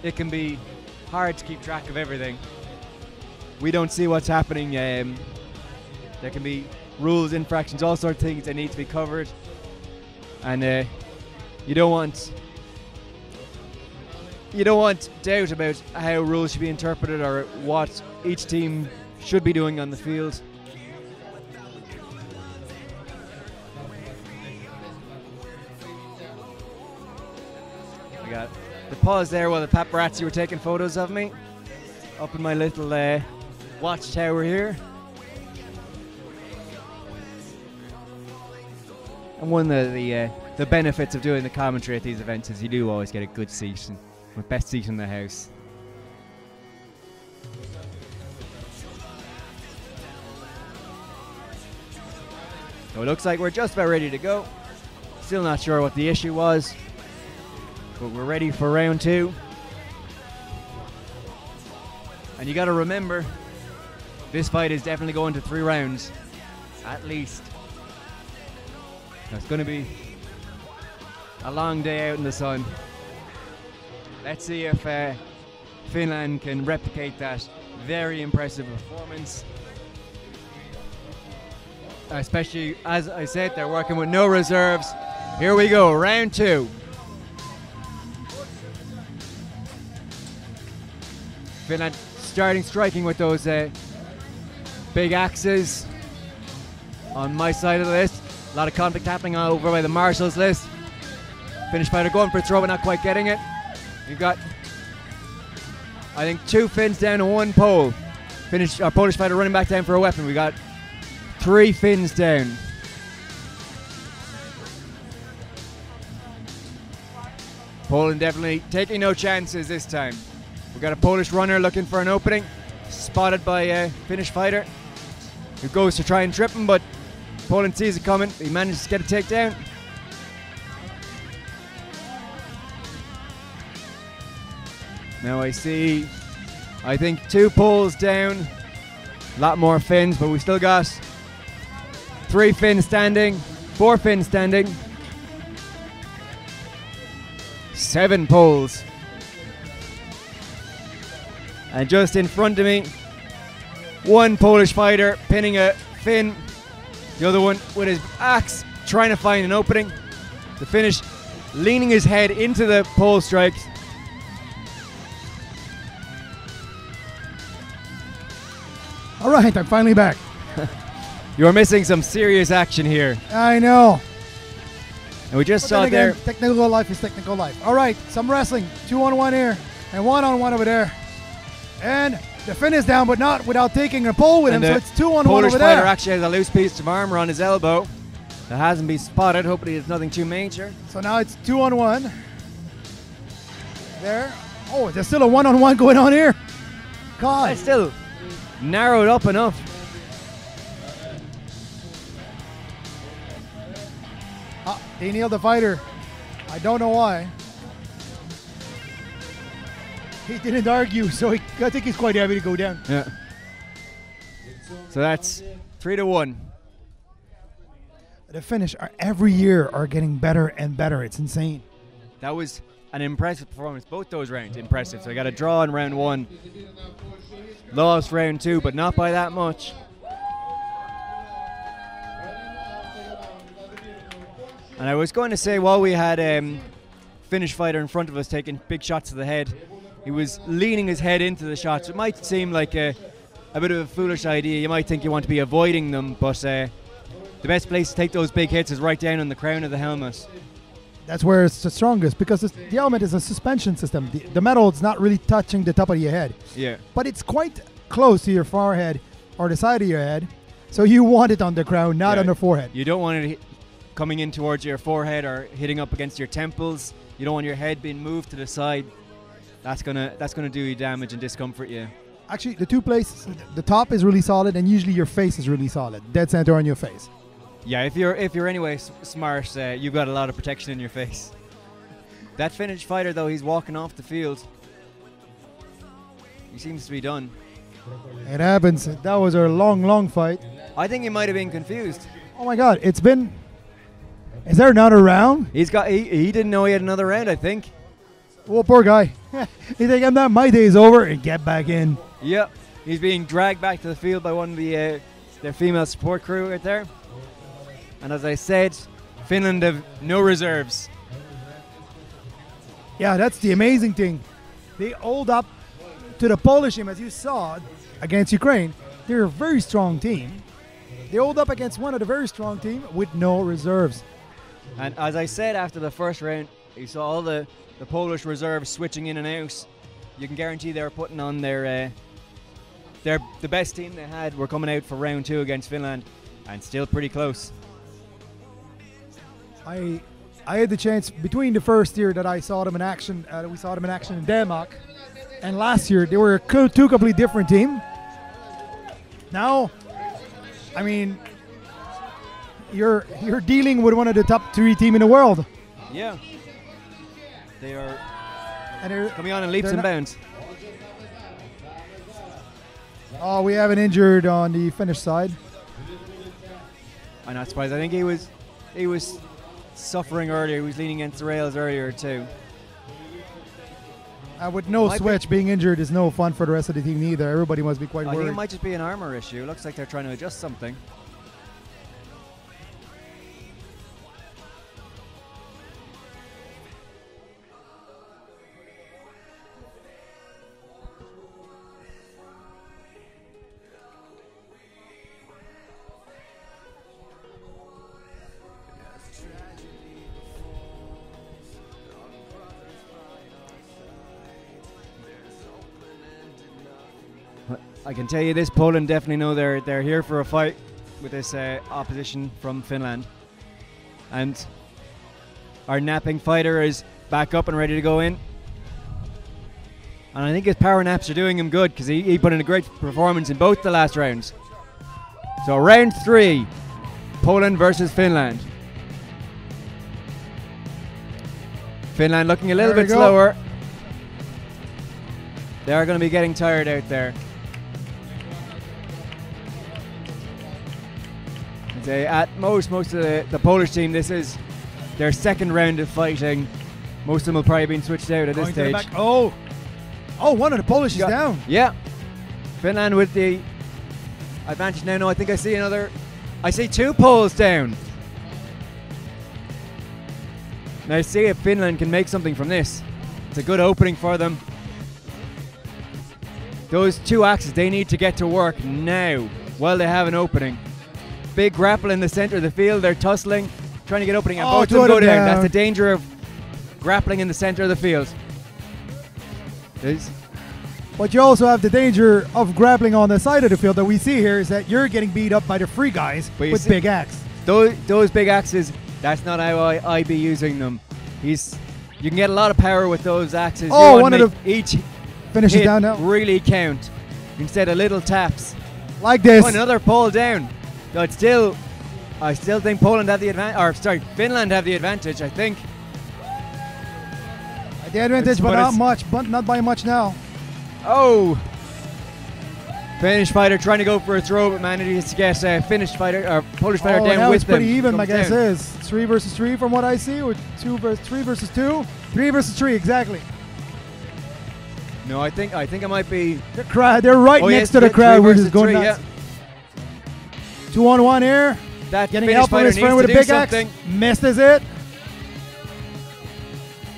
it can be hard to keep track of everything. We don't see what's happening. There can be rules, infractions, all sorts of things that need to be covered, and you don't want doubt about how rules should be interpreted or what each team should be doing on the field. I got the pause there while the paparazzi were taking photos of me up in my little watchtower here. And one of the benefits of doing the commentary at these events is you do always get a good seat, the best seat in the house. So it looks like we're just about ready to go. Still not sure what the issue was, but we're ready for round 2. And you got to remember, this fight is definitely going to 3 rounds, at least. It's going to be a long day out in the sun. Let's see if Finland can replicate that very impressive performance. Especially, as I said, they're working with no reserves. Here we go, round 2. Finland starting striking with those big axes. On my side of the list, a lot of conflict happening over by the marshals list. Finnish fighter going for a throw but not quite getting it. You've got, I think, 2 Finns down and 1 Pole. Polish fighter running back down for a weapon. We got 3 Finns down. Poland definitely taking no chances this time. We've got a Polish runner looking for an opening, spotted by a Finnish fighter who goes to try and trip him, but Poland sees it coming. He manages to get a takedown. Now I see, I think 2 Poles down, a lot more Finns, but we still got 3 Finns standing, 4 Finns standing, 7 Poles. And just in front of me, 1 Polish fighter pinning a Finn, the other one with his axe trying to find an opening. The Finnish leaning his head into the pole strikes. All right, I'm finally back. You are missing some serious action here. I know. And we just But saw then there. again, technical life is technical life. All right, some wrestling. 2-on-1 here and 1-on-1 over there. And the Finn is down, but not without taking a pole with him, so it's 2-on-1 Polish over fighter there. actually has a loose piece of armor on his elbow that hasn't been spotted. Hopefully it's nothing too major. So now it's 2-on-1. There. Oh, there's still a 1-on-1 going on here. God. It's still narrowed up enough. He nailed the fighter. I don't know why. He didn't argue, so I think he's quite happy to go down. Yeah. So that's 3-1. The Finnish are every year are getting better and better. It's insane. That was an impressive performance. Both those rounds impressive. So I got a draw in round 1. Lost round 2, but not by that much. And I was going to say, while we had Finnish fighter in front of us taking big shots to the head, he was leaning his head into the shots. It might seem like a bit of a foolish idea. You might think you want to be avoiding them, but the best place to take those big hits is right down on the crown of the helmet. That's where it's the strongest, because the helmet is a suspension system. The metal is not really touching the top of your head. Yeah. But it's quite close to your forehead or the side of your head. So you want it on the crown, not on the forehead. You don't want it coming in towards your forehead or hitting up against your temples. You don't want your head being moved to the side. That's gonna do you damage and discomfort you. Actually, the two places, the top is really solid, and usually your face is really solid. Dead center on your face. Yeah, if you're anyway smart, you've got a lot of protection in your face. That Finnish fighter, though, he's walking off the field. He seems to be done. It happens. That was a long fight. I think he might have been confused. Oh my God! It's been. Is there another round? He didn't know he had another round, I think. Well, poor guy. He think, my day's over, and get back in. Yep. He's being dragged back to the field by one of their female support crew right there. And as I said, Finland have no reserves. Yeah, that's the amazing thing. They hold up to the Polish team, as you saw, against Ukraine. They're a very strong team. They hold up against one of the very strong team with no reserves. And as I said after the first round, you saw all the Polish reserves switching in and out. You can guarantee they were putting on the best team they had. Were coming out for round 2 against Finland, and still pretty close. I had the chance between the first year that I saw them in action. We saw them in action in Denmark, and last year they were two completely different team. Now, I mean, you're dealing with one of the top 3 team in the world. Yeah, they are. And they're coming on in leaps and bounds. Oh, we have an injured on the Finnish side. I'm not surprised. I think he was suffering earlier. He was leaning against the rails earlier too. With no switch, being injured is no fun for the rest of the team either. Everybody must be quite worried. I think it might just be an armor issue. It looks like they're trying to adjust something. I can tell you this, Poland definitely know they're here for a fight with this opposition from Finland. And our napping fighter is back up and ready to go in. And I think his power naps are doing him good, because he put in a great performance in both the last rounds. So round 3, Poland versus Finland. Finland looking a little bit slower. They are going to be getting tired out there. At most of the Polish team, this is their second round of fighting. Most of them will probably have been switched out at this stage. Oh, one of the Polish is down. Yeah. Finland with the advantage now. No, I think I see another. I see 2 Poles down. Now see if Finland can make something from this. It's a good opening for them. Those 2 axes, they need to get to work now while they have an opening. Big grapple in the center of the field. They're tussling, trying to get opening, and both of them go down. That's the danger of grappling in the center of the field. But you also have the danger of grappling on the side of the field that we see here, is that you're getting beat up by the 3 guys with big axe. Those big axes, that's not how I'd be using them. You can get a lot of power with those axes. Oh, one of the each finishes down now. Really count instead of little taps. Like this. Oh, another pole down. But still, I still think Poland have the advantage. Or sorry, Finland have the advantage. I think. The advantage, but not much. But not by much now. Oh. Finnish fighter trying to go for a throw, but manages to get Finnish fighter or Polish fighter down now with it's pretty them. even, my Comes guess down. is 3 versus 3 from what I see, or 3 versus 2, 3 versus 3 exactly. No, I think it might be. The crowd, they're right Oh, next yes, to the 3 crowd. We're versus just going 3, nuts. yeah. 2-on-1 here. That Getting Finnish help from fighter his friend needs with to a do big axe. something. Misses it.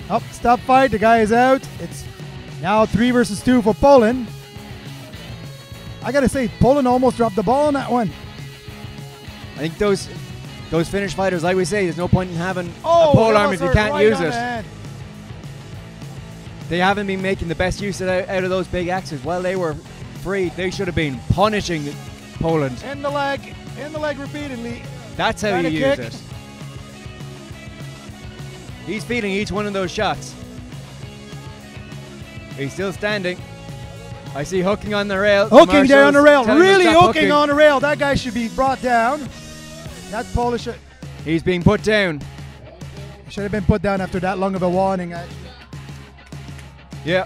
Up, stop fight. The guy is out. It's now 3 versus 2 for Poland. I gotta say, Poland almost dropped the ball on that one. I think those Finnish fighters, like we say, there's no point in having Oh, a pole that arm was if you hurt can't right use on the it. hand. They haven't been making the best use out of those big axes. While they were free, they should have been punishing Poland. In the leg repeatedly. That's how Trying you to use kick. it. He's feeding each one of those shots. He's still standing. I see hooking on the rail. Hooking there on the rail. Telling him Really stop hooking on the rail. That guy should be brought down. That Polish He's being put down. should have been put down after that long of a warning. Yeah.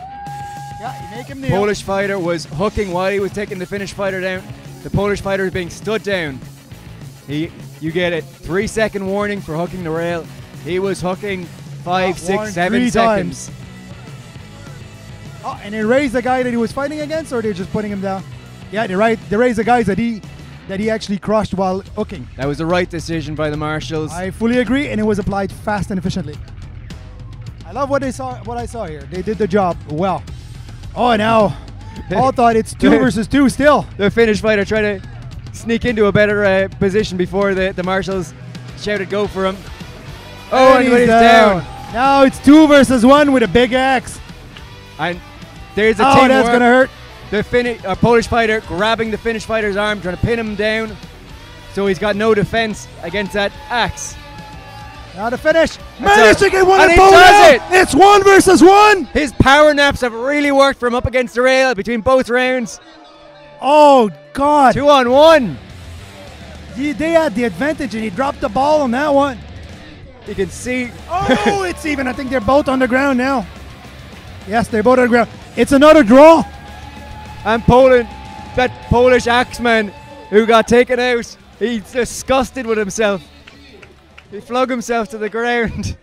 Yeah, you make him kneel. Polish fighter was hooking while he was taking the Finnish fighter down. The Polish fighter is being stood down. You get it. 3-second warning for hooking the rail. He was hooking 5, 6, warned 7 3 seconds. times. Oh, and they raised the guy that he was fighting against, or they're just putting him down? Yeah, they raised the guys that he actually crushed while hooking. That was the right decision by the marshals. I fully agree, and it was applied fast and efficiently. I love what I saw here. They did the job well. Oh, now all thought it's 2 versus 2 still. The Finnish fighter tried to sneak into a better position before the marshals shouted go for him. Oh, and he's down. Now it's 2 versus 1 with a big axe. And there's a Oh, teamwork. that's gonna hurt. The Polish fighter grabbing the Finnish fighter's arm, trying to pin him down. So he's got no defense against that axe. Now to finish. That's Managed it. to get one And of he both does out. it. It's 1 versus 1. His power naps have really worked for him up against the rail between both rounds. Oh, God. 2-on-1. They had the advantage, and he dropped the ball on that one. You can see. Oh, it's even. I think they're both on the ground now. Yes, they're both on the ground. It's another draw. And Poland, that Polish axeman who got taken out, he's disgusted with himself. He flung himself to the ground.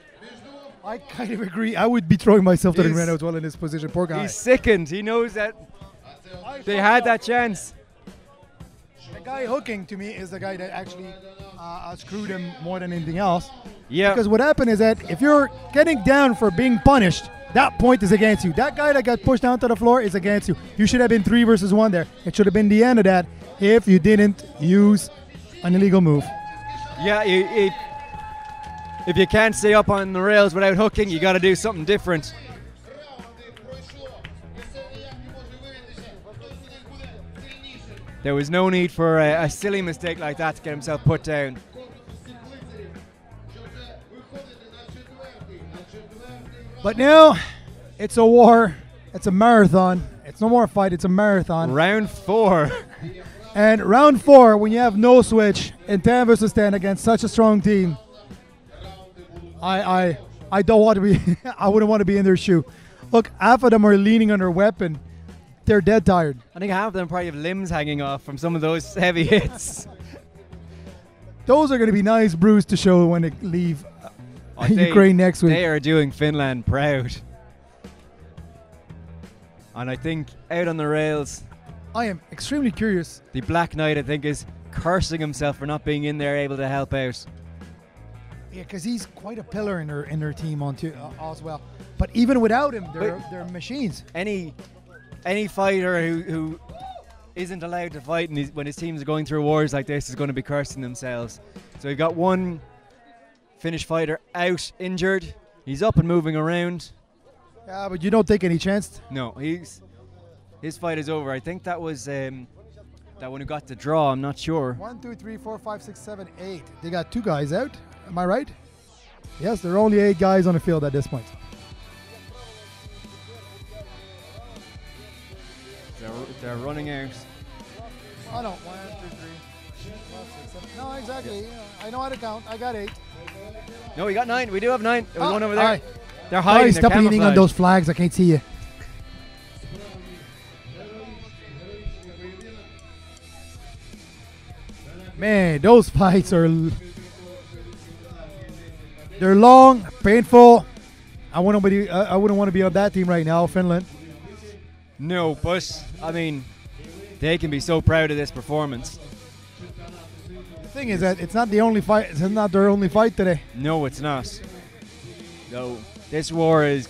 I kind of agree. I would be throwing myself to the He's- ground as well in this position. Poor guy. He's sickened. He knows that they had that chance. The guy hooking, to me, is the guy that actually screwed him more than anything else. Yeah. Because what happened is that if you're getting down for being punished, that point is against you. That guy that got pushed down to the floor is against you. You should have been 3 versus 1 there. It should have been the end of that if you didn't use an illegal move. Yeah, if you can't stay up on the rails without hooking, you got to do something different. There was no need for a silly mistake like that to get himself put down. But now, it's a war. It's a marathon. It's no more a fight. It's a marathon. Round 4. And round 4, when you have no switch in 10 versus 10 against such a strong team, I don't want to be. I wouldn't want to be in their shoe. Look, half of them are leaning on their weapon. They're dead tired. I think half of them probably have limbs hanging off from some of those heavy hits. Those are going to be nice brews to show when they leave They- Ukraine next week. They are doing Finland proud. And I think out on the rails, I am extremely curious. the Black Knight, I think, is cursing himself for not being in there able to help out. Yeah, because he's quite a pillar in their team as well. But even without him, they're machines. Any fighter who isn't allowed to fight when his teams are going through wars like this is going to be cursing themselves. So we've got one Finnish fighter out injured. He's up and moving around. Yeah, but you don't take any chance. No, his fight is over. I think that was that one who got the draw. I'm not sure. 1, 2, 3, 4, 5, 6, 7, 8. They got 2 guys out. Am I right? Yes, there are only 8 guys on the field at this point. They're running out. Oh no, 1, 2, 3, 4, 5, 6, 7. No, exactly. Yeah, I know how to count. I got 8. No, we got 9. We do have 9. There was one over there. Aye. They're hiding. Guys, They're stop leaning on camouflaged. those flags. I can't see you. Man, those fights are... They're long, painful. I wouldn't want to be on that team right now, Finland. No, but, I mean, they can be so proud of this performance. The thing is that it's not the only fight. It's not their only fight today. No, it's not. No, this war is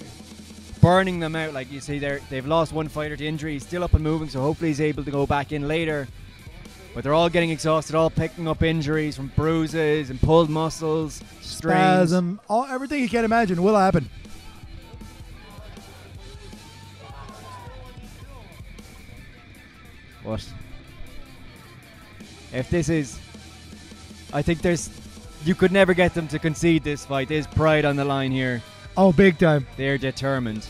burning them out. Like you see, they've lost one fighter to injury. He's still up and moving, so hopefully he's able to go back in later. But they're all getting exhausted, all picking up injuries from bruises and pulled muscles, strains. Spasm, everything you can imagine will happen. What? If this is... I think you could never get them to concede this fight. There's pride on the line here. Oh, big time. They're determined.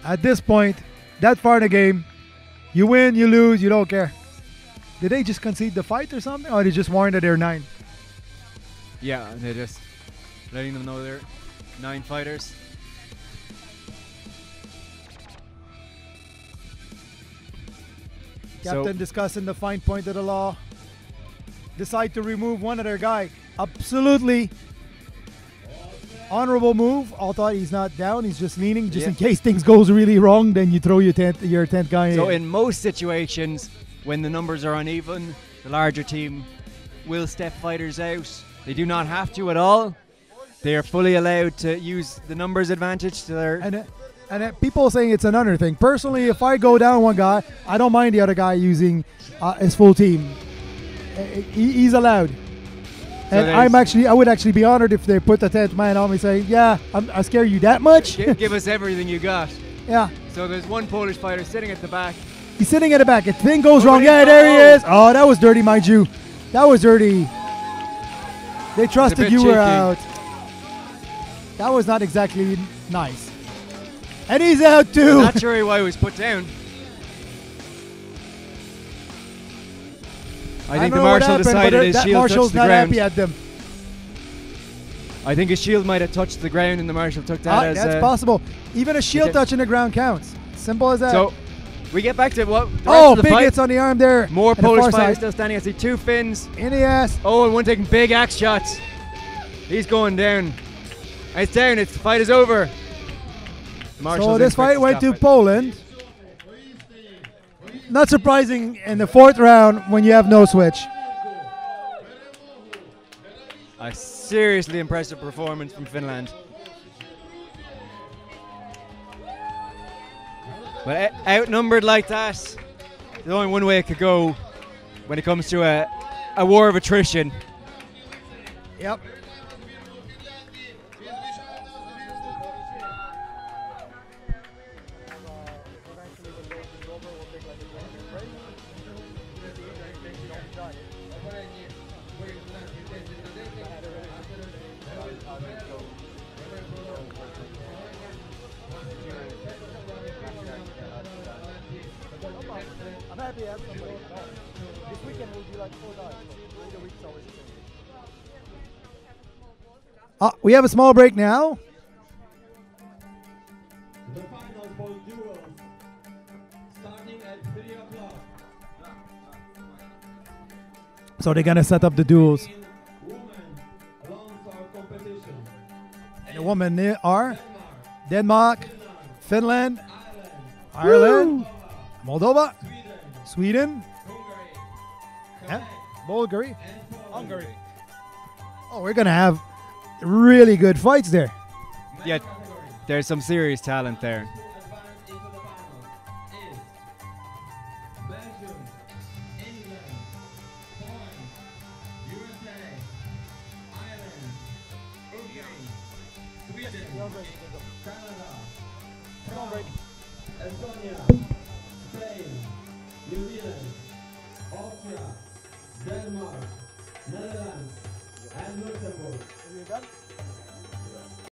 At this point, that far in the game, you win, you lose, you don't care. Did they just concede the fight or something? Or they just warned that they're 9? Yeah, they're just letting them know they're 9 fighters. Captain discussing the fine point of the law. Decide to remove one of their guy. Absolutely honorable move. Although he's not down, he's just leaning just in case things goes really wrong. Then you throw your 10th guy in. So in most situations, when the numbers are uneven, the larger team will step fighters out. They do not have to at all. They are fully allowed to use the numbers advantage to their... And people saying it's another thing. Personally, if I go down one guy, I don't mind the other guy using his full team. He's allowed. So and I would actually be honored if they put the 10th man on me saying, yeah, I scare you that much? Give us everything you got. Yeah. So there's one Polish fighter sitting at the back. He's sitting at the back. If thing goes wrong, yeah, there he is. Oh, that was dirty, mind you. That was dirty. They trusted you were out. That was not exactly nice. And he's out too. I'm not sure why he was put down. I think the marshal decided his shield touched the ground. Happy at them. I think his shield might have touched the ground and the marshal took that as... That's possible. Even a shield touching the ground counts. Simple as that. So, we get back to what... Big hits on the arm there. More Polish fighters still standing. I see 2 Finns. In the ass. Oh, and one taking big axe shots. He's going down. It's down. The fight is over. So this fight went to Poland. Not surprising in the 4th round when you have no switch. A seriously impressive performance from Finland. But outnumbered like that, there's only one way it could go when it comes to a war of attrition. Yep. We have a small break now. The final for duels starting at 3 o'clock. So they're gonna set up the duels. Women alongside competition. And the women are Denmark, Finland, Ireland, Moldova, Sweden, Bulgaria, Hungary. Oh, we're gonna have really good fights there. Yeah, there's some serious talent there. Estonia, Spain, New Zealand, Austria, Denmark, Netherlands, and Luxembourg.